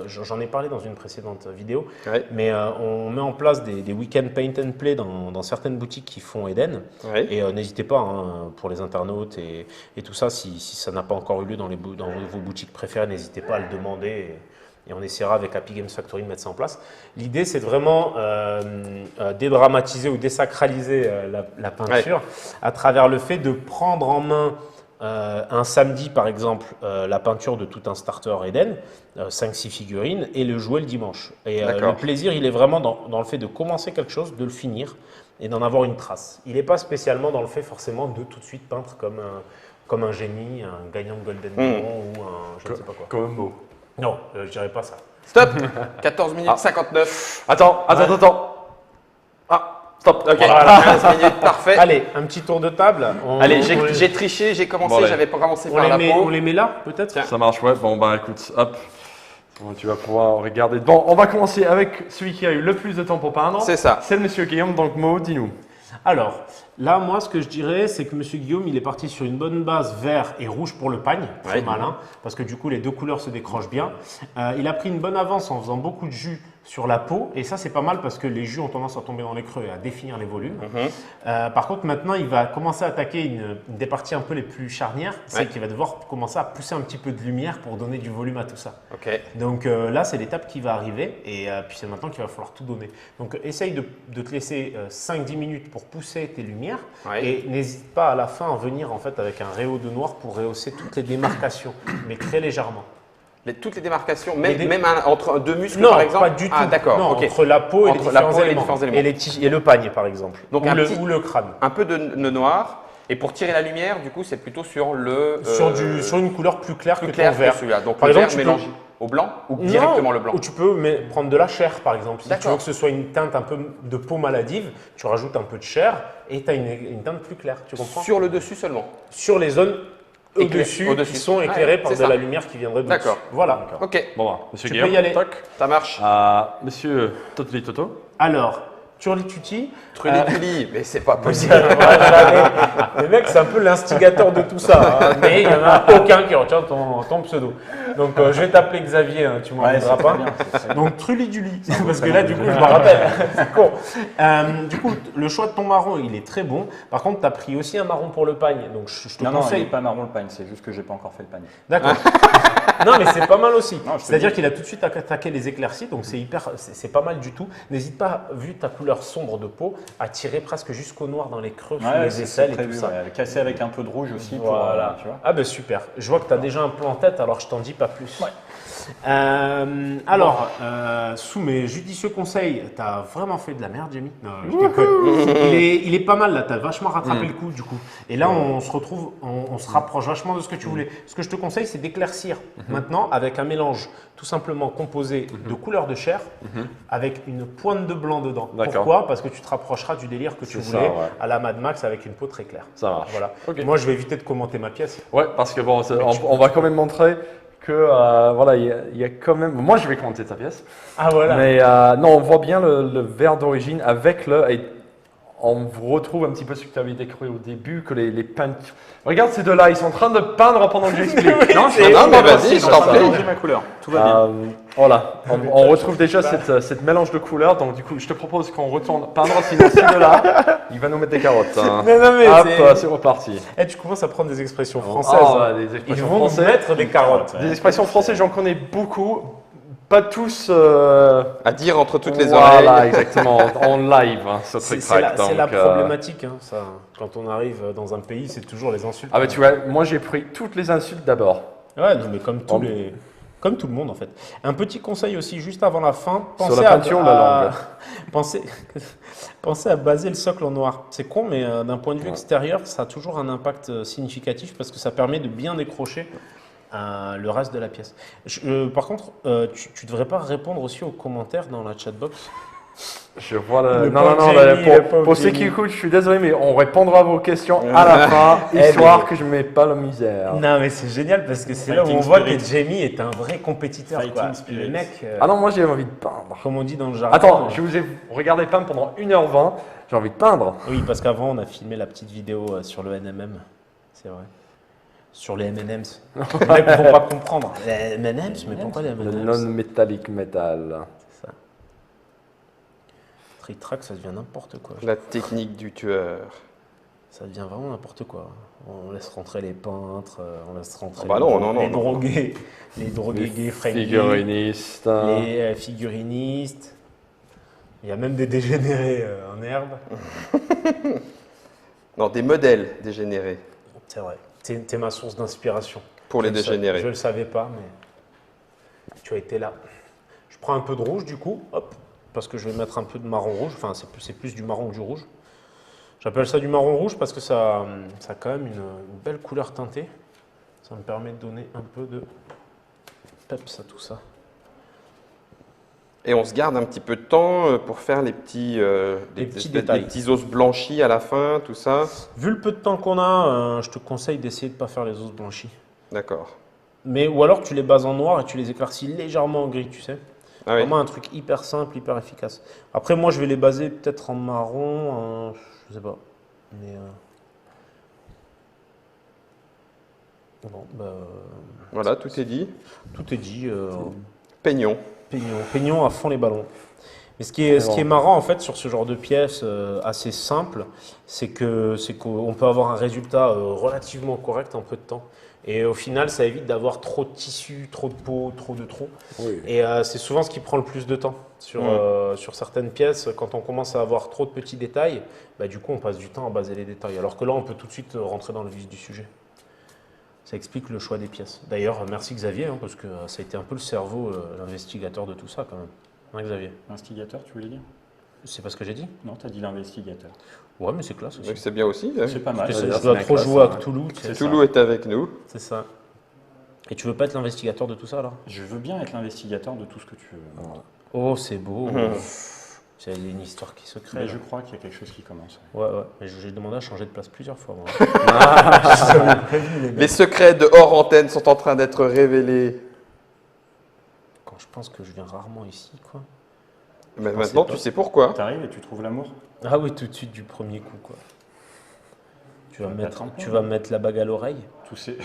j'en ai parlé dans une précédente vidéo, Ouais. mais on met en place des week-end paint and play dans certaines boutiques qui font Eden. Ouais. Et n'hésitez pas, pour les internautes et tout ça, si ça n'a pas encore eu lieu dans vos boutiques préférées, n'hésitez pas à le demander. Et on essaiera avec Happy Games Factory de mettre ça en place. L'idée, c'est de vraiment dédramatiser ou désacraliser la peinture à travers le fait de prendre en main un samedi, par exemple, la peinture de tout un starter Eden, 5-6 figurines, et le jouer le dimanche. Et le plaisir, il est vraiment dans le fait de commencer quelque chose, de le finir et d'en avoir une trace. Il n'est pas spécialement dans le fait forcément de tout de suite peindre comme un génie, un gagnant de Golden Lion ou un je ne sais pas quoi. Comme un mot. Non, je dirais pas ça. Stop. 14 minutes 59. Attends. Ah, stop. Ok, Voilà. 15 minutes, parfait. Allez, un petit tour de table. Allez, j'ai triché, j'ai commencé, Bon, allez. j'avais pas commencé on par la peau. on les met là, peut-être? Tiens. Ça marche, ouais. Bon, écoute, hop. Bon, tu vas pouvoir regarder. Bon, on va commencer avec celui qui a eu le plus de temps pour peindre. C'est ça. C'est le monsieur Guillaume, donc Mo, dis-nous. Alors, là, moi, ce que je dirais, c'est que M. Guillaume, il est parti sur une bonne base vert et rouge pour le pagne. Très Ouais. malin, parce que du coup, les deux couleurs se décrochent bien. Il a pris une bonne avance en faisant beaucoup de jus sur la peau. Et ça, c'est pas mal parce que les jus ont tendance à tomber dans les creux et à définir les volumes. Par contre, maintenant, il va commencer à attaquer une des parties un peu les plus charnières. C'est qu'il va devoir commencer à pousser un petit peu de lumière pour donner du volume à tout ça. Ok. Donc là, c'est l'étape qui va arriver et puis c'est maintenant qu'il va falloir tout donner. Donc essaye de te laisser 5-10 minutes pour pousser tes lumières Ouais. et n'hésite pas à la fin à venir en fait avec un réhaut de noir pour rehausser toutes les démarcations, mais très légèrement. Toutes les démarcations, Les même entre deux muscles Non, par exemple. pas du tout. Ah d'accord. Non, Ok. entre la peau et les Entre la différents peau et les éléments. différents éléments. Et le pagne par exemple. Donc ou, un le, petit- ou le crâne. Un peu de nœud noir. Et pour tirer la lumière, du coup, c'est plutôt sur le Sur une couleur plus claire plus que clair ton vert. que celui-là. Donc Par le exemple, vert tu peux- mélangé au blanc ou directement le blanc. Ou tu peux prendre de la chair par exemple. Si tu D'accord. veux que ce soit une teinte un peu de peau maladive, tu rajoutes un peu de chair et tu as une teinte plus claire. Tu comprends? Sur le dessus seulement. Sur les zones Au-dessus. qui sont éclairées par c'est de ça. la lumière qui viendrait de D'accord. Voilà. Ok, Bon, monsieur Tu Guillaume. peux y aller. Toc. ça marche. Monsieur Totoli Toto. Alors, Turlituti. Trulli, mais c'est pas possible. Le mec, c'est un peu l'instigateur de tout ça. Hein, mais il n'y en a aucun qui retient ton pseudo. Donc, je vais t'appeler Xavier, hein, tu m'en voudras pas. Donc, Trulliduli. Parce que là, du coup, je me rappelle. C'est con. Du coup, le choix de ton marron, il est très bon. Par contre, tu as pris aussi un marron pour le pagne. Donc, je te Non, il conseille. n'est pas marron le pagne, c'est juste que j'ai pas encore fait le pagne. D'accord. Non, mais c'est pas mal aussi. Non, je te C'est-à-dire dis. qu'il a tout de suite attaqué les éclaircies, donc c'est pas mal du tout. N'hésite pas, vu ta couleur sombre de peau, à tirer presque jusqu'au noir dans les creux, sous les aisselles et tout ça. Ouais, casser avec un peu de rouge aussi Voilà. pour, tu vois. Ah ben super. Je vois que tu as déjà un plan en tête, alors je t'en dis pas plus. Alors, sous mes judicieux conseils, tu as vraiment fait de la merde, Jamie. Non, je déconne. Il est pas mal là, tu as vachement rattrapé le coup du coup. Et là, on se retrouve, on se rapproche vachement de ce que tu voulais. Ce que je te conseille, c'est d'éclaircir maintenant avec un mélange tout simplement composé de couleurs de chair avec une pointe de blanc dedans. D'accord. Pourquoi? Parce que tu te rapprocheras du délire que tu C'est ça, voulais ouais. à la Mad Max avec une peau très claire. Ça marche. Voilà. Ok. Moi, je vais éviter de commenter ma pièce. Ouais, parce que bon, on va quand même montrer que voilà, il y a quand même. Moi, je vais commenter ta pièce. Ah voilà. Mais non, on voit bien le vert d'origine avec le. Et on retrouve un petit peu ce que tu avais décrit au début, que les peintures. Regarde ces deux-là, ils sont en train de peindre pendant que j'explique. Non, mais vas-y, je t'en prie. J'ai ma couleur, tout va bien. Voilà, on retrouve déjà cette mélange de couleurs. Donc, du coup, je te propose qu'on retourne peindre. Sinon, ces deux-là, il va nous mettre des carottes. Hein. Non, mais Hop, c'est- c'est reparti. Eh, tu commences à prendre des expressions françaises. Oh, hein. des Ils expressions vont nous françaises. mettre des carottes. Des expressions françaises, j'en connais beaucoup. pas tous. À dire entre toutes les Voilà, oreilles. exactement, en live, hein, ce C'est trick c'est track. la donc, problématique, hein, ça. Quand on arrive dans un pays, c'est toujours les insultes. Ah bah tu vois, moi j'ai pris toutes les insultes d'abord. Ouais, non, mais comme Bon. comme tout le monde en fait. Un petit conseil aussi, juste avant la fin, Sur la peinture ou la langue pensez à baser le socle en noir. C'est con, mais d'un point de vue Ouais. extérieur, ça a toujours un impact significatif parce que ça permet de bien décrocher le reste de la pièce. Par contre, tu devrais pas répondre aussi aux commentaires dans la chatbox. Je vois le. Le Non, non, pauvre non, Jamie, le pour pauvre ceux qui Jamie. écoutent, je suis désolé, mais on répondra à vos questions à la fin, Eh, histoire mais- que je ne mette pas la misère. Non, mais c'est génial parce que c'est là où Fighting on voit que spirit. Jamie est un vrai compétiteur. Fighting Quoi. spirit. Le mec, Ah non, moi j'ai envie de peindre. comme on dit dans le jargon. Attends, je vous ai regardé peindre pendant 1h20, j'ai envie de peindre. Oui, parce qu'avant, on a filmé la petite vidéo sur le NMM. C'est vrai. Sur les M&M's. Les mecs ne vont pas comprendre. Les M&M's, mais pourquoi les Le M&M's? non-métallic metal. C'est ça. Trick track, ça devient n'importe quoi. La technique du tueur. Ça devient vraiment n'importe quoi. On laisse rentrer les peintres, on laisse rentrer Ah bah non, non, non, les non. drogués, les drogués gays friendly, Figuriniste. les figurinistes. Il y a même des dégénérés en herbe. Non, des modèles dégénérés C'est vrai. T'es ma source d'inspiration. pour les Je le sa- dégénérés. Je le savais pas, mais tu as été là. Je prends un peu de rouge du coup, hop, parce que je vais mettre un peu de marron rouge. Enfin, c'est plus du marron que du rouge. J'appelle ça du marron rouge parce que ça a quand même une belle couleur teintée. Ça me permet de donner un peu de peps à tout ça. Et on se garde un petit peu de temps pour faire les petits, Les petits détails. les petits os blanchis à la fin, tout ça. Vu le peu de temps qu'on a, je te conseille d'essayer de ne pas faire les os blanchis. D'accord. Mais, ou alors tu les bases en noir et tu les éclaircis légèrement en gris, tu sais. Ah oui. Vraiment un truc hyper simple, hyper efficace. Après, moi, je vais les baser peut-être en marron, je sais pas. Mais bon, bah, Voilà, tout est dit. tout est dit. Peignons. Peignons à fond les ballons. Mais ce qui est marrant en fait sur ce genre de pièces assez simple, c'est qu'on peut avoir un résultat relativement correct en peu de temps. Et au final, ça évite d'avoir trop de tissu, trop de peau, trop de trous. Oui. Et c'est souvent ce qui prend le plus de temps sur certaines pièces. Quand on commence à avoir trop de petits détails, bah, du coup, on passe du temps à baser les détails. Alors que là, on peut tout de suite rentrer dans le vif du sujet. Ça explique le choix des pièces. D'ailleurs, merci Xavier, hein, parce que ça a été un peu le cerveau, l'investigateur de tout ça quand même. Hein, Xavier? L'instigateur, tu voulais dire? C'est pas ce que j'ai dit? Non, t'as dit l'investigateur. Ouais, mais c'est classe aussi. Donc c'est bien aussi. hein. C'est pas mal. Parce que Ouais, je c'est dois bien trop classe, jouer à ouais. Cthulhu. tu sais. C'est ça. Toulouse est avec nous. C'est ça. Et tu veux pas être l'investigateur de tout ça alors? Je veux bien être l'investigateur de tout ce que tu veux. Oh, c'est beau. Mhm. C'est une histoire qui se crée. Mais là. je crois qu'il y a quelque chose qui commence. Ouais, ouais. Mais j'ai demandé à changer de place plusieurs fois. Moi. Les secrets de hors antenne sont en train d'être révélés. Quand je pense que je viens rarement ici, quoi. Mais pensais maintenant, pas. tu sais pourquoi. T'arrives et tu trouves l'amour. Ah oui, tout de suite du premier coup, quoi. Tu vas Bah, mettre, attends. tu vas mettre la bague à l'oreille. Tous ces...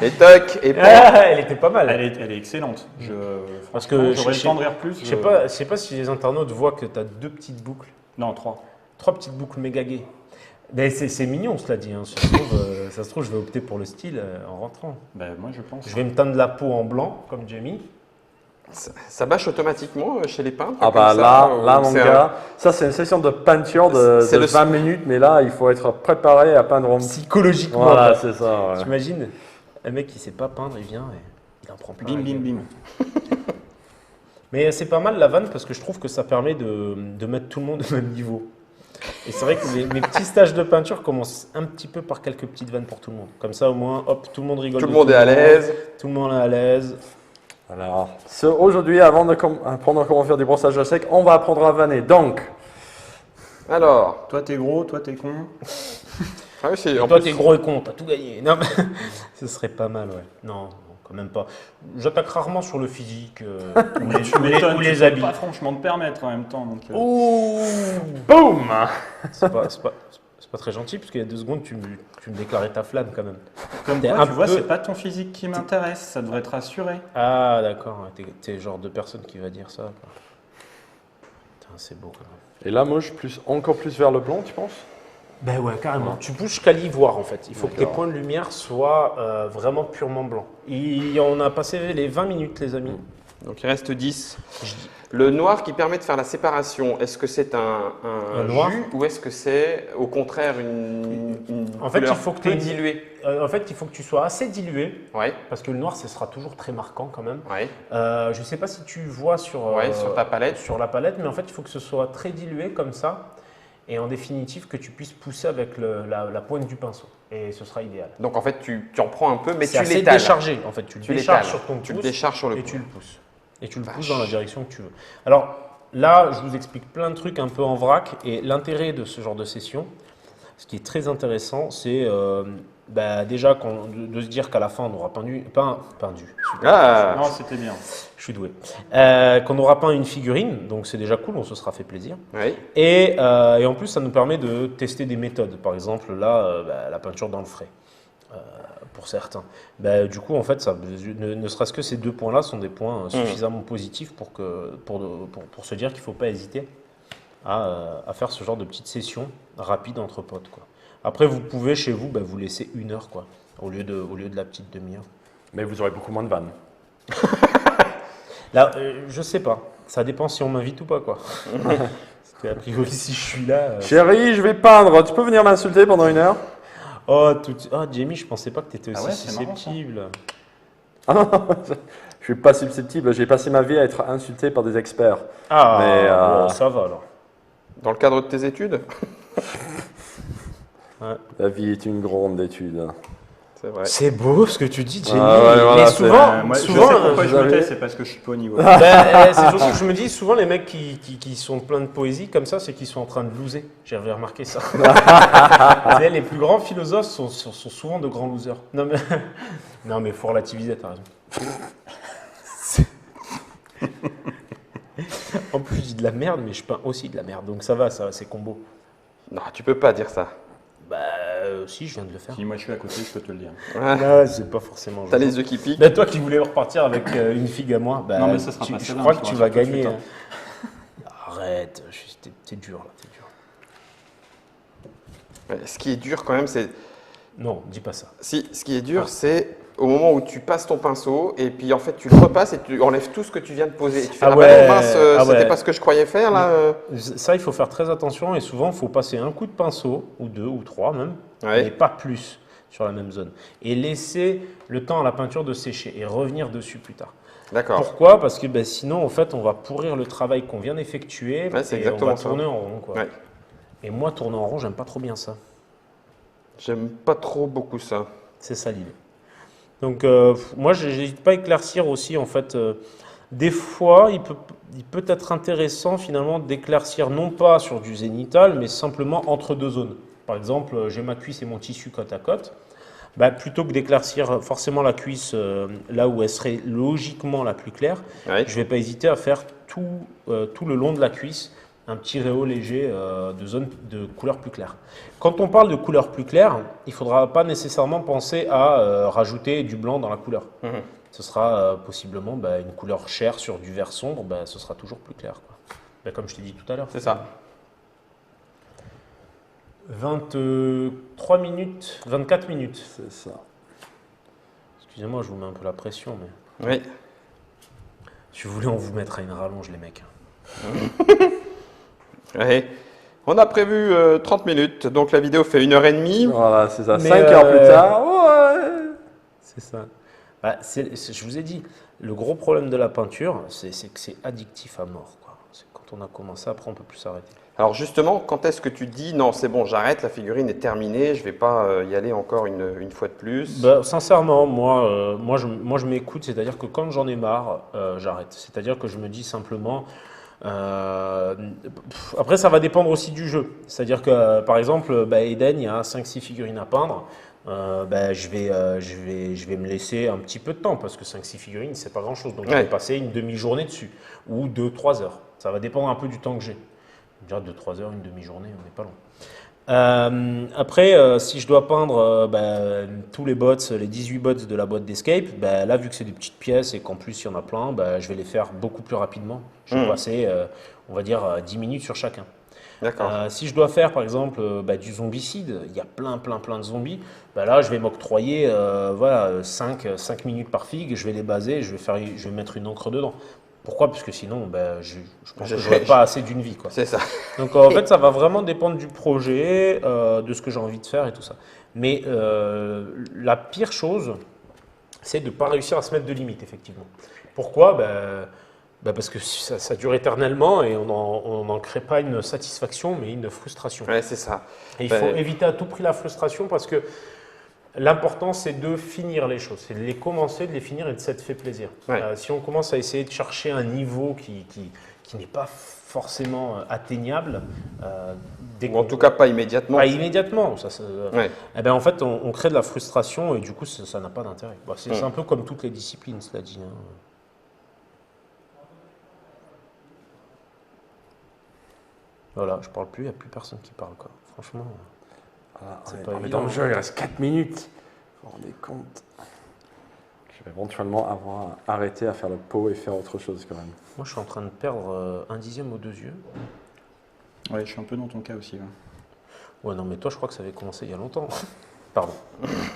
Et toc, et pan. Elle était pas mal. elle est excellente. Parce franchement, que j'aurais je le temps de rire plus. Je sais pas si les internautes voient que tu as deux petites boucles, Non, 3. trois petites boucles méga gays. Mais c'est mignon, cela dit. Hein. Ça se trouve, je vais opter pour le style en rentrant. Ben, moi, je pense. Je vais me teindre la peau en blanc, comme Jamie. Ça bâche automatiquement chez les peintres. Ah comme bah ça, là, ou là mon c'est gars, ça c'est une session de peinture de C'est le- 20 minutes, mais là il faut être préparé à peindre en Psychologiquement. Voilà, quoi. c'est ça. ouais. T'imagines un mec qui sait pas peindre, il vient et il en prend plein. Bim, la bim, gueule. bim. Mais c'est pas mal la vanne parce que je trouve que ça permet de mettre tout le monde au même niveau. Et c'est vrai que mes petits stages de peinture commencent un petit peu par quelques petites vannes pour tout le monde. Comme ça, au moins, hop, tout le monde rigole. Tout le de monde est à l'aise. Tout le monde est à l'aise. Alors, aujourd'hui, avant d'apprendre comment faire du brossage à sec, on va apprendre à vanner. Donc, Alors, Toi, t'es gros, toi, t'es con. ah oui, c'est Et en toi, plus- t'es gros et con, t'as tout gagné. Non, mais ce serait pas mal, ouais. Non, quand même pas. J'attaque rarement sur le physique ou m'étonnes, ou tu les peux habits. pas franchement te permettre en même temps. Donc, Ouh, boum. c'est pas très gentil, parce qu'il y a 2 secondes, tu me déclarais ta flamme quand même. Comme t'es quoi, un tu vois, peu- c'est pas ton physique qui m'intéresse. Ça devrait te rassurer. Ah, d'accord, ouais, t'es le genre de personne qui va dire ça. Quoi. Putain, c'est beau quand même. Et là, moi, je plus, encore plus vers le blanc, tu penses? Ben ouais, carrément. Tu pousses jusqu'à l'ivoire en fait. Il faut que tes points de lumière soient vraiment purement blancs. On a passé les 20 minutes, les amis. Donc il reste 10. Le noir qui permet de faire la séparation, est-ce que c'est un noir jus ou est-ce que c'est au contraire une En fait, couleur il faut que peu tu diluée? En fait, il faut que tu sois assez dilué. Ouais, Parce que le noir, ce sera toujours très marquant quand même. ouais, Je ne sais pas si tu vois sur ta palette. sur la palette, mais en fait, il faut que ce soit très dilué comme ça. Et en définitive, que tu puisses pousser avec la pointe du pinceau. Et ce sera idéal. Donc en fait, tu en prends un peu, mais C'est tu assez l'étales. déchargé. En fait, tu le Tu décharges l'étales. sur ton Tu le pouce décharges sur le et pouce. tu le pousses. Et tu le Vache. pousses dans la direction que tu veux. Alors là, je vous explique plein de trucs un peu en vrac. Et l'intérêt de ce genre de session, ce qui est très intéressant, c'est déjà de se dire qu'à la fin, on aura pendu. Super. Ah, Non, c'était bien. Je suis doué. Qu'on aura peint une figurine, donc c'est déjà cool, on se sera fait plaisir. oui. Et en plus, ça nous permet de tester des méthodes. Par exemple, là, la peinture dans le frais, pour certains. Du coup, en fait, ne serait-ce que ces 2 points-là sont des points suffisamment positifs pour se dire qu'il ne faut pas hésiter à faire ce genre de petite session rapide entre potes, quoi. Après, vous pouvez chez vous, vous laisser 1 heure, quoi, au lieu de la petite demi-heure. Mais vous aurez beaucoup moins de vannes. Là, je sais pas. Ça dépend si on m'invite ou pas, quoi. Parce qu'a priori, si je suis là. Chérie, je vais peindre. Tu peux venir m'insulter pendant 1 heure? Oh, Jamie, je pensais pas que tu étais aussi Ah ouais, c'est marrant, ça. susceptible. Ah non, je suis pas susceptible. J'ai passé ma vie à être insulté par des experts. Ah, Mais, bon, ça va alors. Dans le cadre de tes études? La vie est une grande étude. C'est vrai. C'est beau ce que tu dis, Jamie. ouais, voilà, mais c'est- souvent, Moi, je sais souvent, pourquoi je vous me avez- tais, c'est parce que je suis pas au niveau. c'est surtout que je me dis, souvent les mecs qui sont pleins de poésie comme ça, c'est qu'ils sont en train de loser. J'avais remarqué ça. Tu sais, les plus grands philosophes sont souvent de grands losers. Non mais faut relativiser, t'as raison. En plus, je dis de la merde, mais je peins aussi de la merde. Donc ça va, c'est combo. Non, tu peux pas dire ça. Si, je viens de le faire. Si moi je suis à côté, je peux te le dire. Ah, c'est pas forcément. T'as les yeux qui piquent. Toi qui voulais repartir avec une figue à moi, Non, mais ça sera pas je celle-là, crois je que te tu vas rassure tout de gagner. suite, Arrête, t'es dur là, t'es dur. Ouais, ce qui est dur quand même, c'est... Non, dis pas ça. Si, ce qui est dur, c'est au moment où tu passes ton pinceau et puis en fait tu le repasses et tu enlèves tout ce que tu viens de poser. Et tu fais, Ah bah ouais, non, mince, ah c'était ouais. pas ce que je croyais faire là. Ça, il faut faire très attention et souvent, il faut passer un coup de pinceau, ou 2, ou 3 même, Ouais. mais pas plus sur la même zone. Et laisser le temps à la peinture de sécher et revenir dessus plus tard. D'accord. Pourquoi? Parce que sinon, en fait, on va pourrir le travail qu'on vient d'effectuer Ouais, c'est et on exactement va ça. tourner en rond, quoi. Ouais. Et moi, tourner en rond, j'aime pas trop bien ça. J'aime pas trop beaucoup ça. C'est ça l'idée. Donc, moi, j'hésite pas à éclaircir aussi, en fait. Des fois, il peut être intéressant, finalement, d'éclaircir non pas sur du zénital, mais simplement entre 2 zones. Par exemple, j'ai ma cuisse et mon tissu côte à côte. Plutôt que d'éclaircir forcément la cuisse là où elle serait logiquement la plus claire, Ouais. je ne vais pas hésiter à faire tout le long de la cuisse un petit réhaut léger de zone de couleur plus claire. Quand on parle de couleur plus claire, il ne faudra pas nécessairement penser à rajouter du blanc dans la couleur. Mhm. Ce sera possiblement une couleur chair sur du vert sombre, ce sera toujours plus clair, quoi. Comme je t'ai dit tout à l'heure. C'est ça. 23 minutes, 24 minutes. C'est ça. Excusez-moi, je vous mets un peu la pression, mais Oui. si vous voulez, on vous mettra une rallonge, les mecs. Ouais. On a prévu 30 minutes, donc la vidéo fait 1h30. Voilà, c'est ça. Mais, 5 heures plus tard. Ouais. C'est ça. Je vous ai dit, le gros problème de la peinture, c'est que c'est addictif à mort, quoi. C'est quand on a commencé, après, on ne peut plus s'arrêter. Alors justement, quand est-ce que tu te dis non, c'est bon, j'arrête, la figurine est terminée, je vais pas y aller encore une fois de plus? Sincèrement, moi je m'écoute, c'est-à-dire que quand j'en ai marre, j'arrête. C'est-à-dire que je me dis simplement. Après, ça va dépendre aussi du jeu. C'est-à-dire que, par exemple, Eden, il y a 5-6 figurines à peindre. Je vais me laisser un petit peu de temps parce que 5-6 figurines, c'est pas grand-chose. Donc, je vais passer une demi-journée dessus ou 2-3 heures. Ça va dépendre un peu du temps que j'ai. Déjà 2-3 heures, une demi-journée, on n'est pas loin. Après, si je dois peindre tous les bots, les 18 bots de la boîte d'Escape, là, vu que c'est des petites pièces et qu'en plus il y en a plein, je vais les faire beaucoup plus rapidement. Je vais passer, on va dire, 10 minutes sur chacun. D'accord. Si je dois faire par exemple du zombicide, il y a plein de zombies, là je vais m'octroyer voilà, 5 minutes par figue, je vais les baser, je vais mettre une encre dedans. Pourquoi? Parce que sinon je pense que je n'aurai pas assez d'une vie, quoi. C'est ça. Donc en fait ça va vraiment dépendre du projet, de ce que j'ai envie de faire et tout ça. Mais la pire chose, c'est de ne pas réussir à se mettre de limites, effectivement. Pourquoi? Parce que ça dure éternellement et on n'en crée pas une satisfaction, mais une frustration. Ouais, c'est ça. Et il faut éviter à tout prix la frustration parce que l'important, c'est de finir les choses, c'est de les commencer, de les finir et de s'être fait plaisir. Ouais. Si on commence à essayer de chercher un niveau qui n'est pas forcément atteignable, Ou en tout cas, pas immédiatement. pas immédiatement, Ouais. eh ben, en fait, on crée de la frustration et du coup, ça n'a pas d'intérêt. C'est un peu comme toutes les disciplines, cela dit. Hein. Voilà, je parle plus, il n'y a plus personne qui parle, quoi. Franchement. C'est pas mais évident. dans le jeu, il reste 4 minutes. Vous vous rendez compte? Je vais éventuellement avoir arrêté à faire le pot et faire autre chose quand même. Moi, je suis en train de perdre 1/10 aux 2 yeux. Ouais, je suis un peu dans ton cas aussi. Ouais. Ouais, non, mais toi, je crois que ça avait commencé il y a longtemps. Pardon.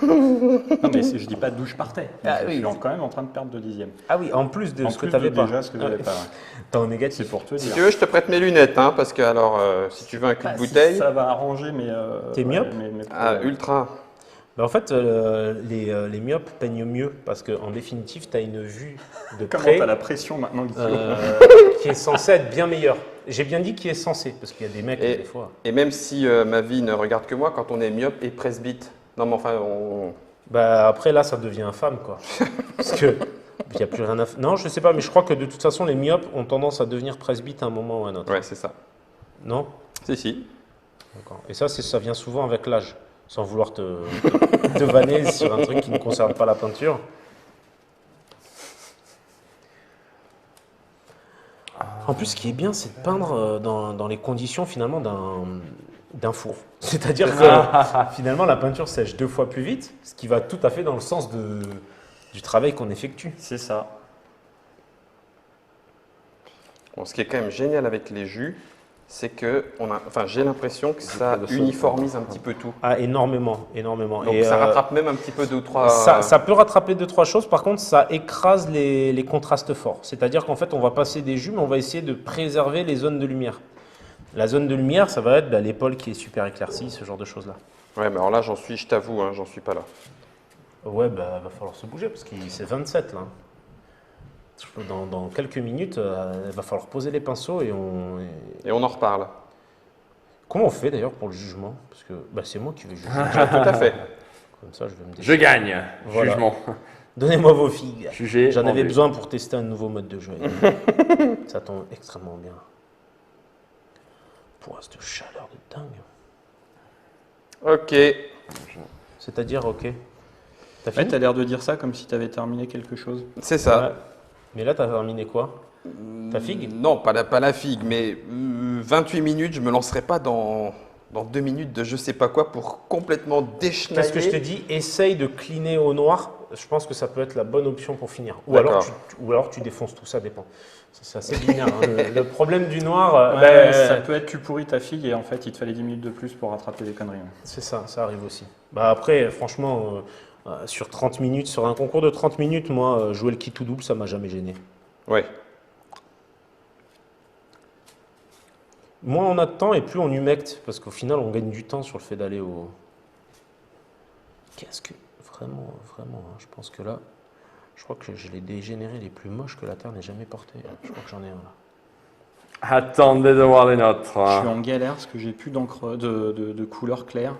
Non, mais je dis pas d'où je partais. Ah je oui. suis quand même en train de perdre 2/10. Ah oui, en plus de En ce que plus tu n'avais de pas. déjà ce que j'avais pas. Ouais. T'es en négatif. C'est pour te Si dire. tu veux, je te prête mes lunettes, hein, parce que alors, si tu veux un cul de bouteille, Ça va arranger, mais. T'es myope mes ultra. En fait, les myopes peignent mieux parce qu'en définitive, tu as une vue de Comment près t'as la pression maintenant, Guillaume qui est censée être bien meilleure. J'ai bien dit qui est censé, parce qu'il y a des mecs, Et- des fois. Et même si ma vie ne regarde que moi, quand on est myope et presbyte, non mais enfin, Après, là, ça devient infâme, quoi. Parce que il n'y a plus rien à faire. Non, je sais pas, mais je crois que de toute façon, les myopes ont tendance à devenir presbytes à un moment ou à un autre. ouais, c'est ça. Non? Si. D'accord. Et ça vient souvent avec l'âge, sans vouloir te vanner sur un truc qui ne concerne pas la peinture. En plus, ce qui est bien, c'est de peindre dans les conditions finalement d'un four. C'est-à-dire que finalement, la peinture sèche 2 fois plus vite, ce qui va tout à fait dans le sens du travail qu'on effectue. C'est ça. Bon, ce qui est quand même génial avec les jus, c'est que j'ai l'impression que ça fais de ça, uniformise un petit peu tout. Ah, énormément, énormément. Donc Et, ça rattrape même un petit peu 2 ou 3. ça peut rattraper 2-3 choses, par contre ça écrase les contrastes forts. C'est-à-dire qu'en fait on va passer des jus, mais on va essayer de préserver les zones de lumière. La zone de lumière, ça va être l'épaule qui est super éclaircie, ce genre de choses-là. Ouais, mais alors là, je t'avoue, hein, j'en suis pas là. Ouais, va falloir se bouger, parce que c'est 27 là. Dans quelques minutes, il va falloir poser les pinceaux et Et on en reparle. Comment on fait d'ailleurs pour le jugement? Parce que c'est moi qui vais juger. Tout à fait. Comme ça, je vais me Je décider. gagne. Voilà. Jugement. Donnez-moi vos figues. Jugé. J'en avais vendu. besoin pour tester un nouveau mode de jeu. Ça tombe extrêmement bien. Pour cette chaleur de dingue. Ok. C'est-à-dire, ok. T'as Ouais, fini? t'as l'air de dire ça comme si t'avais terminé quelque chose. C'est ça. Ouais. Mais là, t'as terminé quoi? Ta figue? Non, pas la figue, mais 28 minutes, je me lancerai pas dans 2 minutes de je sais pas quoi pour complètement déchenailler. Qu'est-ce que je te dis? Essaye de cleaner au noir. Je pense que ça peut être la bonne option pour finir. Ou D'accord. alors tu défonces tout, ça dépend. C'est assez binaire. Hein. Le problème du noir, Ça peut être tu pourris ta fille et en fait il te fallait 10 minutes de plus pour rattraper les conneries. Ouais. c'est ça arrive aussi. Après, franchement, sur 30 minutes, sur un concours de 30 minutes, moi, jouer le kit tout double, ça m'a jamais gêné. Ouais. Moins on a de temps et plus on humecte, parce qu'au final, on gagne du temps sur le fait d'aller au... Qu'est-ce que... Vraiment, hein, je pense que là, je crois que j'ai les dégénérés les plus moches que la Terre n'ait jamais portés. Je crois que j'en ai un là. Attendez de voir les nôtres. Je suis en galère parce que j'ai plus d'encre de couleur claire.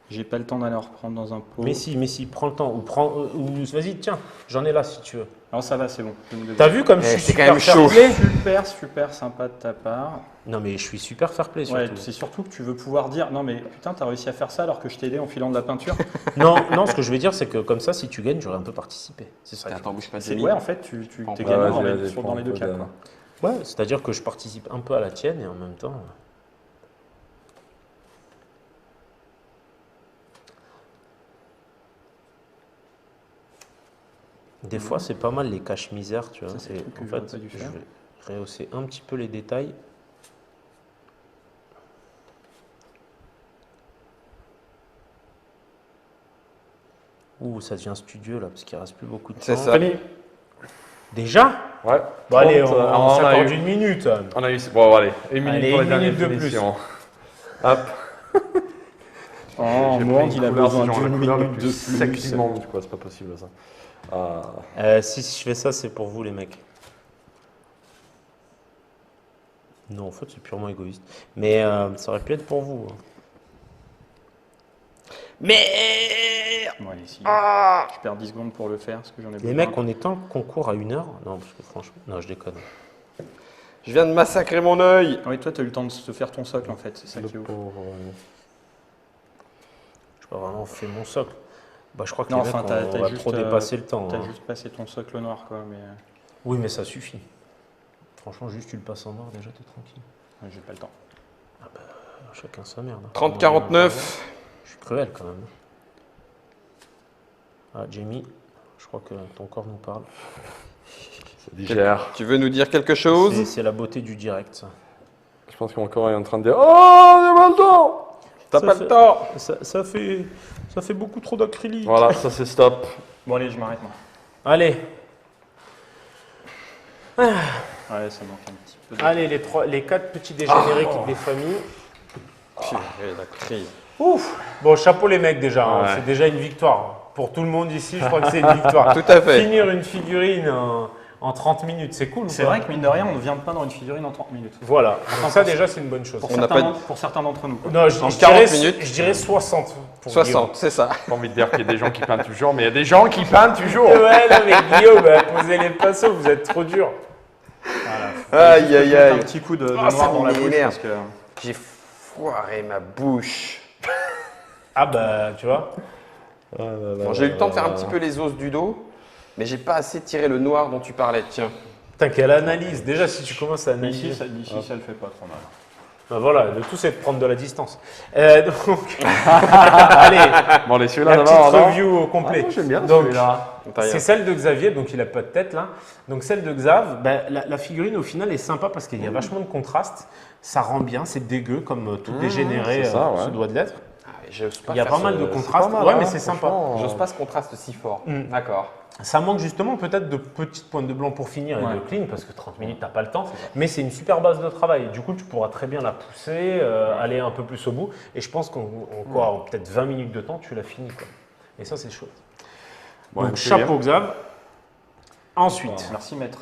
J'ai pas le temps d'aller en reprendre dans un pot. Mais si, prends le temps. Ou vas-y, tiens, j'en ai là si tu veux. Alors ça va, c'est bon. Je vais me T'as débrouiller. vu comme je Eh, suis c'est quand super même chaud. fair-play? Super sympa de ta part. Non mais je suis super fair-play Ouais, surtout. c'est surtout que tu veux pouvoir dire non mais putain t'as réussi à faire ça alors que je t'ai aidé en filant de la peinture. Non, ce que je vais dire c'est que comme ça, si tu gagnes, j'aurais un peu participé. C'est ça. Attends, bouge pas, C'est Jamie. ouais en fait tu t'es Ouais, gagnant vas-y, dans les deux cas. Quoi. Ouais, c'est-à-dire que je participe un peu à la tienne et en même temps... Des fois, c'est pas mal les caches-misères, tu vois. Ça, c'est le truc que En j'aurais fait, pas dû je faire. vais rehausser un petit peu les détails. Ouh, ça devient studieux là, parce qu'il reste plus beaucoup de temps. C'est ça. Fini. Déjà? Ouais. Bon, allez, 30, on a s'accorde eu- une minute. On a eu. Bon, allez. Une minute Allez, pour les une dernières minute de plus. finitions. Hop. Oh, J'ai Monde, pris une il a couleur, besoin c'est genre la d'une couleur la minute plus de sec plus. du monde, quoi. C'est pas possible ça. Ah. Si je fais ça, c'est pour vous les mecs. Non, en fait, c'est purement égoïste. Mais ça aurait pu être pour vous. Hein. Bon, allez, si. Je perds 10 secondes pour le faire, parce que j'en ai besoin. Les mecs, on est en concours à 1 heure? Non, parce que franchement, non, je déconne. Je viens de massacrer mon œil. Oui, toi, tu as eu le temps de te faire ton socle, en fait. C'est ça qui est ouf. Je pas vraiment fait mon socle. Bah, je crois que Non, les mecs, enfin, on t'as va juste, trop dépasser le temps. T'as Hein. juste passé ton socle noir, quoi. Mais Oui, mais ça suffit. Franchement, juste tu le passes en noir, déjà, t'es tranquille. j'ai pas le temps. Chacun sa merde. Hein. 30-49. Je suis cruel quand même. Ah, Jamie, je crois que ton corps nous parle. Ça digère. Tu veux nous dire quelque chose? C'est la beauté du direct, ça. Je pense que mon corps est en train de dire oh, j'ai pas le temps. T'as Ça pas fait- le temps. Ça fait beaucoup trop d'acrylique. Voilà, ça c'est stop. Bon, allez, je m'arrête, moi. Allez, Ouais, ça manque un petit peu de... allez, les 4 petits dégénérés qui des familles. Purée, la crise. Ouf. Bon, chapeau les mecs déjà, hein. Ouais. C'est déjà une victoire. Pour tout le monde ici, je crois que c'est une victoire. Tout à fait. Finir une figurine en 30 minutes, c'est cool ou C'est pas? vrai que, mine de rien, on ne vient pas dans une figurine en 30 minutes. Voilà, donc ça déjà c'est une bonne chose. Pour, On n'a certains, pas pour certains d'entre nous. Quoi. Non, En je 40 dirais, minutes. je dirais 60. Pour 60, c'est ça. J'ai pas envie de dire qu'il y a des gens qui peignent toujours, mais il y a des gens qui peignent toujours. Guillaume. Ouais, non, mais Guillaume, posez les pinceaux, vous êtes trop dur. Voilà. Aïe, aïe, Un aïe. petit coup de Ah, ça noir dans la bouche. m'énerve. Parce que... J'ai foiré ma bouche. Ah bah, tu vois. Bon, j'ai eu le temps de faire un petit peu les os du dos, mais j'ai pas assez tiré le noir dont tu parlais. Tiens. Putain, quelle analyse. Déjà, si tu commences à analyser. D'ici, ça le fait pas trop mal. Bah voilà, le tout c'est de prendre de la distance. Donc, allez, Bon, les la celui-là petite d'abord. alors. review au complet. Ah, moi, j'aime bien Donc, celui-là. c'est celle de Xavier, donc il a pas de tête là. Donc celle de Xav, ben, la figurine au final est sympa parce qu'il y a vachement de contraste. Ça rend bien, c'est dégueu comme tout dégénéré c'est ça, ouais. se doit de l'être. Ah, j'ose pas Il y a faire pas mal ce- de C'est contraste. pas mal, Ouais, hein, mais c'est sympa. franchement. J'ose pas ce contraste si fort. Mm. D'accord. Ça manque justement peut-être de petites pointes de blanc pour finir et Ouais. de clean parce que 30 minutes t'as pas le temps. Mais c'est une super base de travail. Du coup, tu pourras très bien la pousser, aller un peu plus au bout. Et je pense qu'en en peut-être 20 minutes de temps, tu l'as fini. Quoi. Et ça, c'est chouette. Bon, Donc c'est chapeau Xav. Ensuite. Bon, merci, maître.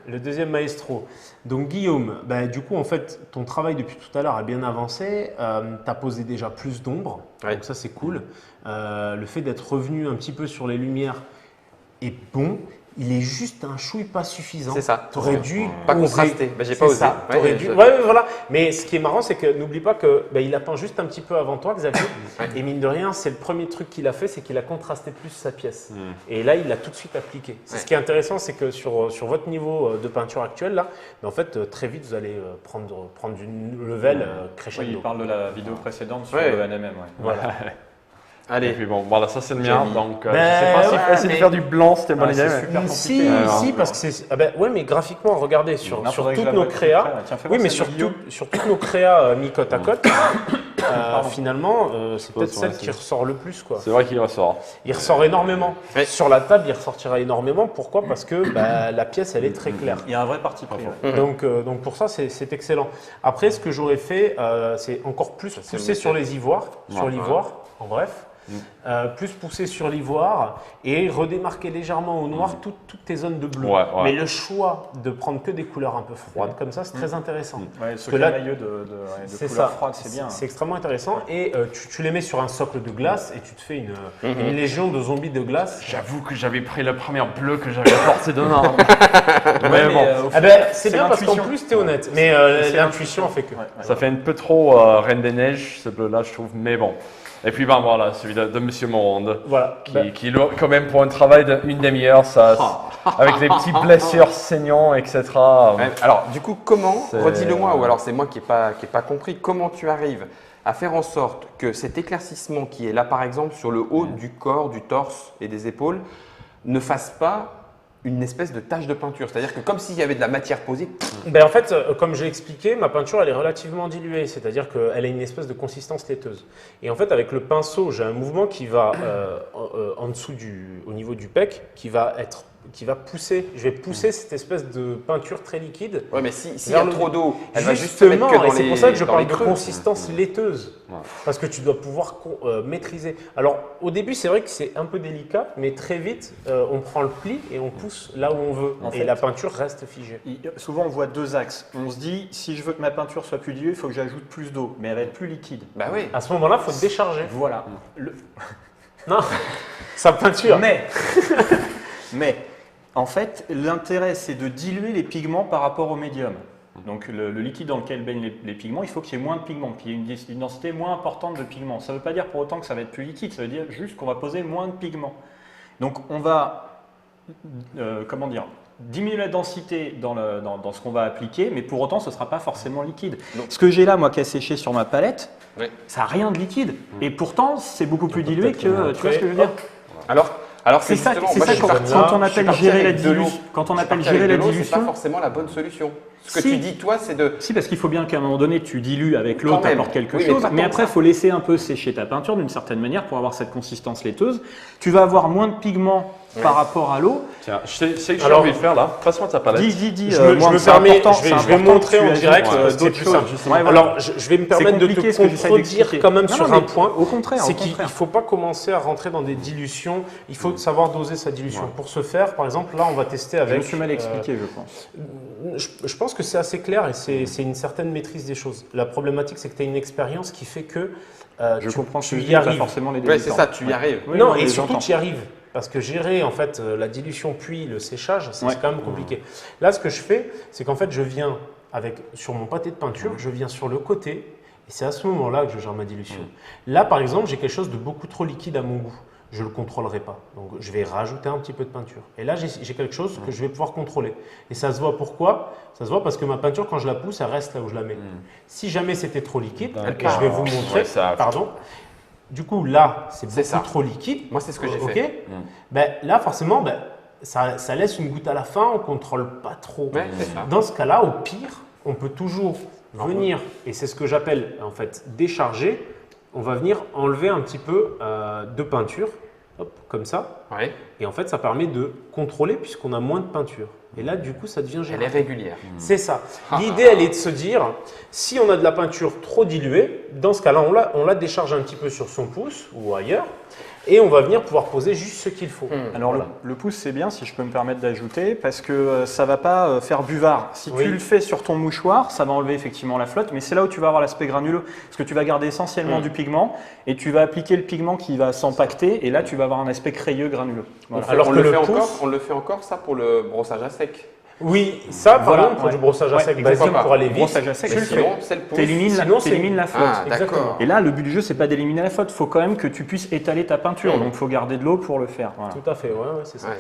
Le deuxième maestro. Donc Guillaume, bah, du coup en fait ton travail depuis tout à l'heure a bien avancé, tu as posé déjà plus d'ombre, Ouais. donc ça c'est cool. Le fait d'être revenu un petit peu sur les lumières est bon, il est juste un chouille pas suffisant. C'est ça. Tu aurais dû Pas oser. contrasté. Bah, j'ai C'est pas osé. ça. Ouais, T'aurais je- dû- ouais, voilà. Mais ce qui est marrant, c'est que n'oublie pas que bah, il a peint juste un petit peu avant toi, Xavier. Et mine de rien, c'est le premier truc qu'il a fait, c'est qu'il a contrasté plus sa pièce. Et là, il l'a tout de suite appliqué. C'est Ouais. ce qui est intéressant, c'est que sur votre niveau de peinture actuel, là, mais en fait, très vite, vous allez prendre une level Oui, crescendo. il parle de la vidéo précédente sur Ouais. le NMM. Ouais. Voilà. Et Allez. puis bon, voilà, ça c'est le mien. Jamie. Donc, Ben, je sais pas si ouais, essayer de mais- faire du blanc, c'était une bonne Ah, idée. c'est mais- super compliqué. Si, Alors, si, parce que c'est. Ah ben, ouais, mais graphiquement, regardez, sur Non, faudrait que toutes je la nos voie créas. plus près. Tiens, fais Oui, voir mais celle de Guillaume. sur toutes nos créas mis côte à côte, finalement, c'est pas peut-être sur celle la qui scène. ressort le plus. Quoi. C'est vrai qu'il ressort. Il ressort énormément. Ouais. Sur la table, il ressortira énormément. Pourquoi? Parce que bah, la pièce, elle est très claire. Il y a un vrai parti pris. ouais. Donc pour ça, c'est excellent. Après, ce que j'aurais fait, c'est encore plus c'est pousser le sur les ivoires, sur Ouais. l'ivoire, en bref. Plus pousser sur l'ivoire et redémarquer légèrement au noir toutes tes zones de bleu. Ouais, ouais. Mais le choix de prendre que des couleurs un peu froides comme ça, c'est très intéressant. Ouais, ce que là- camailleux de C'est couleur ça, froide, c'est bien. C'est extrêmement intéressant. Et tu les mets sur un socle de glace et tu te fais une légion de zombies de glace. J'avoue que j'avais pris le premier bleu que j'avais porté demain. Ouais, mais bon, au Ah final, ben, c'est bien parce qu'en l'intuition. plus, tu es honnête. Mais C'est l'intuition fait que. Ouais, ouais. ça fait un peu trop Reine des Neiges, ce bleu-là, je trouve. Mais bon. Et puis ben voilà, celui de Monsieur Monde. Voilà. Qui quand même pour un travail d'une demi-heure, ça, avec les petites blessures saignants, etc. Ouais, alors, du coup, comment, C'est- redis-le-moi, ou alors c'est moi qui n'ai pas compris, comment tu arrives à faire en sorte que cet éclaircissement qui est là, par exemple, sur le haut du corps, du torse et des épaules, ne fasse pas une espèce de tache de peinture. C'est-à-dire que comme s'il y avait de la matière posée. Ben en fait, comme j'ai expliqué, ma peinture elle est relativement diluée, c'est-à-dire qu'elle a une espèce de consistance laiteuse. Et en fait, avec le pinceau, j'ai un mouvement qui va en dessous au niveau du pec, qui va pousser. Je vais pousser cette espèce de peinture très liquide. Ouais, mais s'il y a trop d'eau, elle va juste se Justement, mettre que et dans c'est les pour ça que je dans parle les de creux. consistance laiteuse, parce que tu dois pouvoir maîtriser. Alors, au début, c'est vrai que c'est un peu délicat, mais très vite, on prend le pli et on pousse là où on veut, En et fait, la peinture reste figée. Souvent, on voit deux axes. On se dit, si je veux que ma peinture soit plus diluée, il faut que j'ajoute plus d'eau, mais elle va être plus liquide. Bah oui. À ce moment-là, il faut décharger. Voilà. Non, sa peinture. Mais, en fait, l'intérêt, c'est de diluer les pigments par rapport au médium. Donc, le liquide dans lequel baignent les pigments, il faut qu'il y ait moins de pigments, qu'il y ait une densité moins importante de pigments. Ça ne veut pas dire pour autant que ça va être plus liquide, ça veut dire juste qu'on va poser moins de pigments. Donc, on va, diminuer la densité dans ce qu'on va appliquer, mais pour autant, ce ne sera pas forcément liquide. Donc- Ce que j'ai là, moi, qui a séché sur ma palette, Ouais. ça n'a rien de liquide. Et pourtant, c'est beaucoup plus dilué peut-être que. Tu vois ce que je veux dire? Alors C'est ça, justement, c'est moi, ça je suis parti- quand on je suis appelle parti gérer la avec de l'eau. dilution. Quand on Je suis appelle parti gérer avec la de l'eau, dilution. c'est pas forcément la bonne solution. Ce que Si. tu dis, toi, c'est de. Si, parce qu'il faut bien qu'à un moment donné, tu dilues avec l'eau, Quand tu même. apportes quelque Oui, mais chose. pas Mais tant après, que il ça. faut laisser un peu sécher ta peinture d'une certaine manière pour avoir cette consistance laiteuse. Tu vas avoir moins de pigments par rapport à l'eau. Tiens, je sais ce que j'ai Alors- envie de faire là. Passe-moi ta palette. Dis, Je me moi, c'est permets, important, je vais c'est important montrer que tu en ajoutes, direct, d'autres c'est plus choses. simple. Ouais, voilà. Alors, je vais me permettre de compliqué te ce que j'essaie contredire d'expliquer. quand même Non, sur mais un point. au contraire, C'est au qu'il ne contraire. faut pas commencer à rentrer dans des dilutions. Il faut savoir doser sa dilution. Pour ce faire, par exemple, là, on va tester Je avec. me suis mal expliqué, je pense. Je pense que c'est assez clair et c'est une certaine maîtrise des choses. La problématique, c'est que tu as une expérience qui fait que Je comprends ce que tu je y dis, pas arrives. forcément les Ouais, c'est débutants. ça, tu y Ouais. arrives. Oui, Non, oui, et je surtout, l'entends. tu y arrives. Parce que gérer en fait la dilution puis le séchage, c'est Ouais. quand même compliqué. Là, ce que je fais, c'est qu'en fait, je viens sur mon pâté de peinture, je viens sur le côté, et c'est à ce moment-là que je gère ma dilution. Là, par exemple, j'ai quelque chose de beaucoup trop liquide à mon goût. Je ne le contrôlerai pas. Donc, je vais rajouter un petit peu de peinture. Et là, j'ai quelque chose que je vais pouvoir contrôler. Et ça se voit pourquoi? Ça se voit parce que ma peinture, quand je la pousse, elle reste là où je la mets. Si jamais c'était trop liquide, et je vais vous montrer, Ouais, ça- pardon. Du coup, là, c'est C'est ça. beaucoup trop liquide. Moi, c'est ce que j'ai Ok. fait. Ben, là, forcément, ça laisse une goutte à la fin, on ne contrôle pas trop. Ouais, c'est ça. Dans ce cas-là, au pire, on peut toujours venir, et c'est ce que j'appelle en fait décharger, on va venir enlever un petit peu de peinture, hop, comme ça, Ouais. et en fait, ça permet de contrôler puisqu'on a moins de peinture. Et là, du coup, ça devient Elle est gérable. régulière. C'est ça. L'idée, elle est de se dire, si on a de la peinture trop diluée, dans ce cas-là, on la décharge un petit peu sur son pouce ou ailleurs, et on va venir pouvoir poser juste ce qu'il faut. Alors le pouce c'est bien si je peux me permettre d'ajouter parce que ça va pas faire buvard. Si Oui. tu le fais sur ton mouchoir, ça va enlever effectivement la flotte, mais c'est là où tu vas avoir l'aspect granuleux parce que tu vas garder essentiellement du pigment et tu vas appliquer le pigment qui va s'empacter et là tu vas avoir un aspect crayeux granuleux. Voilà. Alors on que le le fait pouce- encore, on le fait encore ça pour le brossage à sec. Oui, ça, par Voilà, exemple, pour ouais. du brossage à Ouais, sec exactement. basique pour aller vite, Brossage à sec, tu Mais le sinon, fais. c'est le pouce. T'élimines Sinon, la flotte. Ah, Exactement. d'accord. Et là, le but du jeu, c'est pas d'éliminer la flotte. Il faut quand même que tu puisses étaler ta peinture. Donc, il faut garder de l'eau pour le faire. Voilà. Tout à fait, ouais, c'est ça. Ouais.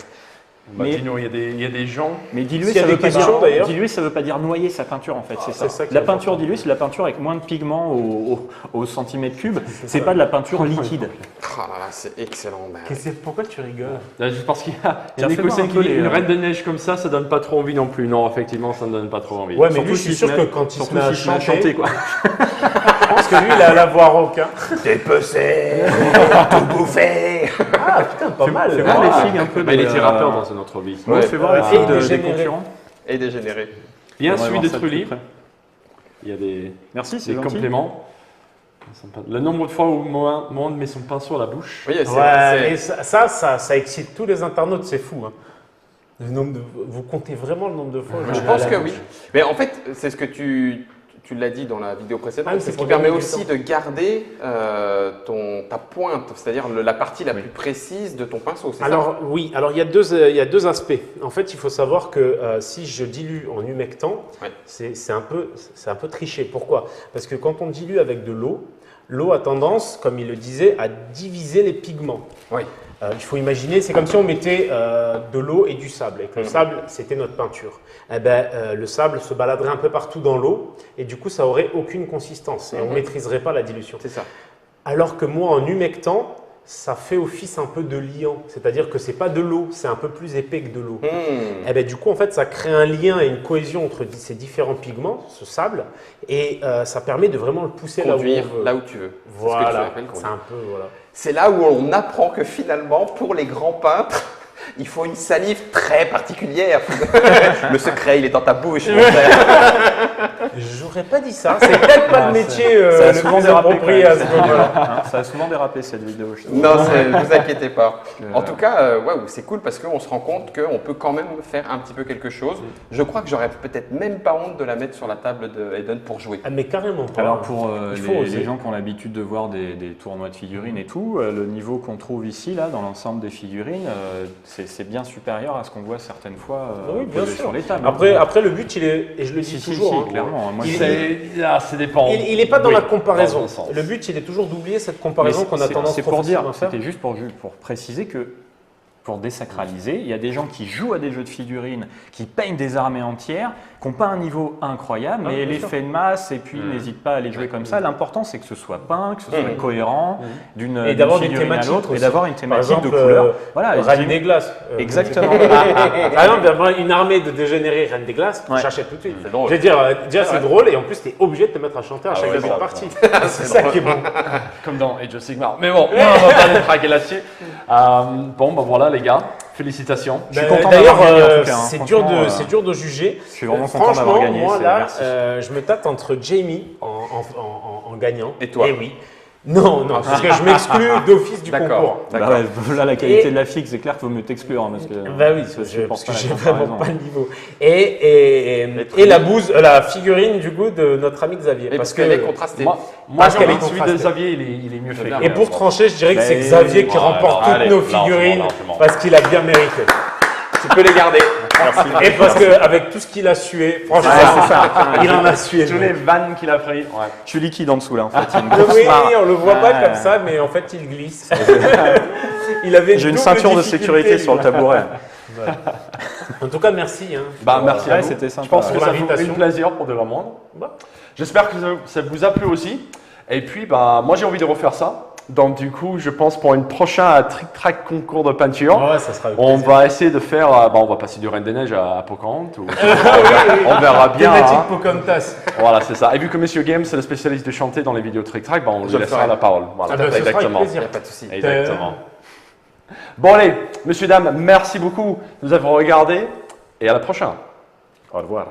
Bah, Mais- Dino, il y a des gens. Mais diluer, S'il y a ça des veut pas questions, dire, d'ailleurs. diluer, ça veut pas dire noyer sa peinture en fait. C'est c'est ça. ça qui La est peinture important. diluée, c'est de la peinture avec moins de pigments au centimètre cube. C'est pas de la peinture liquide. Ah là là, c'est excellent. Ben, Pourquoi tu rigoles? Là, juste parce qu'il y a Tiens, des fais voir coussins un peu qui les, une reine de neige comme ça donne pas trop envie non plus. Non, effectivement, ça ne donne pas trop envie. Ouais, mais Surtout lui, je suis s'il sûr se que met- quand il se surtout met à s'il se met à chanter, chanter, quoi. je pense que lui, il a la voix rauque. Hein. T'es pesé, tout bouffé. Ah, putain, pas mal. Fais voir Ah. les figues un peu. Bah, il était rappeur dans une autre vie. Ouais, fais voir Ouais. les figues Et des dégénéré. concurrents. Et dégénéré. Bien On va suivi voir de ça de plus Trulli. près. Il y a des Merci, c'est des gentil. compléments. Le nombre de fois où Mohan met son pinceau à la bouche. Oui, c'est Ouais, et c'est- ça excite tous les internautes, c'est fou. Hein. Le nombre vous comptez vraiment le nombre de fois où Je l'ai pense à la que bouche. oui. Mais en fait, c'est ce que tu l'as dit dans la vidéo précédente, Ah, c'est c'est ce pour qui permet gagner du aussi temps. de garder ta pointe, c'est-à-dire la partie la plus précise de ton pinceau. C'est ça Alors oui, alors il y a deux aspects. En fait, il faut savoir que si je dilue en humectant, Ouais. c'est un peu triché. Pourquoi? Parce que quand on dilue avec de l'eau, l'eau a tendance, comme il le disait, à diviser les pigments. Oui. Il faut imaginer, c'est comme si on mettait de l'eau et du sable, et que le sable, c'était notre peinture. Eh ben, le sable se baladerait un peu partout dans l'eau, et du coup, ça aurait aucune consistance, et on ne maîtriserait pas la dilution. C'est ça. Alors que moi, en humectant, ça fait office un peu de liant. C'est-à-dire que c'est pas de l'eau, c'est un peu plus épais que de l'eau. Et ben, du coup, en fait, ça crée un lien et une cohésion entre ces différents pigments, ce sable, et ça permet de vraiment le pousser Conduire là où on veut. là où tu veux. C'est ce que tu Voilà, appelles c'est conduire. un peu, voilà. C'est là où on apprend que finalement, pour les grands peintres, il faut une salive très particulière. Le secret, il est dans ta bouche, mon frère. J'aurais pas dit ça, c'est peut-être pas le métier ça a le souvent plus dérapé, approprié quand à même. ce moment-là. Hein, ça a souvent dérapé cette vidéo. Je trouve. Non, ne vous inquiétez pas. En tout cas, waouh, c'est cool parce qu'on se rend compte qu'on peut quand même faire un petit peu quelque chose. Je crois que j'aurais peut-être même pas honte de la mettre sur la table de Eden pour jouer. Ah, mais carrément pas. Alors pour Il faut oser. les gens qui ont l'habitude de voir des tournois de figurines et tout, le niveau qu'on trouve ici, là, dans l'ensemble des figurines, c'est bien supérieur à ce qu'on voit certaines fois Oui, bien posé sûr. sur les tables. Après, le but, il est, et je le dis Si, toujours, si, hein, clairement. Moi, Ça dépend. il n'est pas dans Oui, la comparaison. dans un sens. Le but, il est toujours d'oublier cette Mais comparaison qu'on a tendance c'est pour dire, profondément à faire. c'était juste pour préciser que pour désacraliser, il y a des gens qui jouent à des jeux de figurines, qui peignent des armées entières, qui n'ont pas un niveau incroyable, Ah, mais bien sûr. l'effet de masse, et puis n'hésite pas à les jouer comme ça. L'important, c'est que ce soit peint, que ce soit cohérent, d'une d'avoir des figurine à thématiques l'autre, et aussi. d'avoir une Par thématique exemple, de couleur. Voilà, Reine des glaces. Exactement. Par exemple, avoir une armée de dégénérés Reine des glaces, Ouais. j'achète tout de suite. C'est drôle. Je veux dire, déjà c'est drôle et en plus tu es obligé de te mettre à chanter à chaque ouais, début de ça, partie. C'est ça qui est bon. Comme dans Age of Sigmar. Mais bon, on va pas les traquer là-dessus. Bon, ben voilà les gars, félicitations. Je suis content D'ailleurs, d'avoir gagné, en tout cas, hein. c'est dur, Franchement, c'est dur de juger. je suis vraiment content d'avoir Franchement, gagné, moi c'est- là, merci. je me tâte entre Jamie en gagnant. Et toi? Eh oui. Non, parce que je m'exclus d'office du D'accord. concours. Bah ouais, là, la qualité Et- de la fixe, c'est clair qu'il vaut mieux t'exclure. Hein, parce que, Bah oui, ça parce supporte que pas la j'ai comparaison. vraiment pas le niveau. Et la bouse, la figurine du coup de notre ami Xavier. Et parce qu'elle est contrastée. Moi Parce qu'elle est celui de contrastée. Xavier, il est mieux fait. bien. Et pour trancher, je dirais que c'est Mais- Xavier qui remporte toutes allez, nos largement, figurines largement. parce qu'il a bien mérité. Tu peux les garder. Et parce qu'avec tout ce qu'il a sué, franchement, il en a sué. Tous les vannes qu'il a pris. Ouais. Je suis liquide en dessous là en fait. Il y a une grosse Oui, mare. on le voit pas Ouais. comme ça, mais en fait, il glisse. Il avait J'ai une double ceinture de difficulté, sécurité lui. sur le tabouret. En tout cas, merci. Hein, Bah, merci à Ouais, vous. c'était sympa. Je pense que Pour ça vous fait l'invitation. plaisir pour de la moindre. Bah. J'espère que ça vous a plu aussi. Et puis, bah, moi j'ai envie de refaire ça. Donc du coup, je pense pour une prochaine trick-track concours de peinture, Ouais, ça sera avec on plaisir. va essayer de faire, on va passer du Reine des Neiges à Pocahontas. On verra bien. Thématique hein. Pocahontas. Voilà, c'est ça. Et vu que Monsieur Game, c'est le spécialiste de chanter dans les vidéos trick-track, bah, on Je lui le laissera ferai. la parole. Voilà, Ah bah, ce sera avec exactement. Il plaisir. n'y a pas de souci. Exactement. Bon allez, messieurs, dames, merci beaucoup de nous avoir regardés et à la prochaine. Au revoir.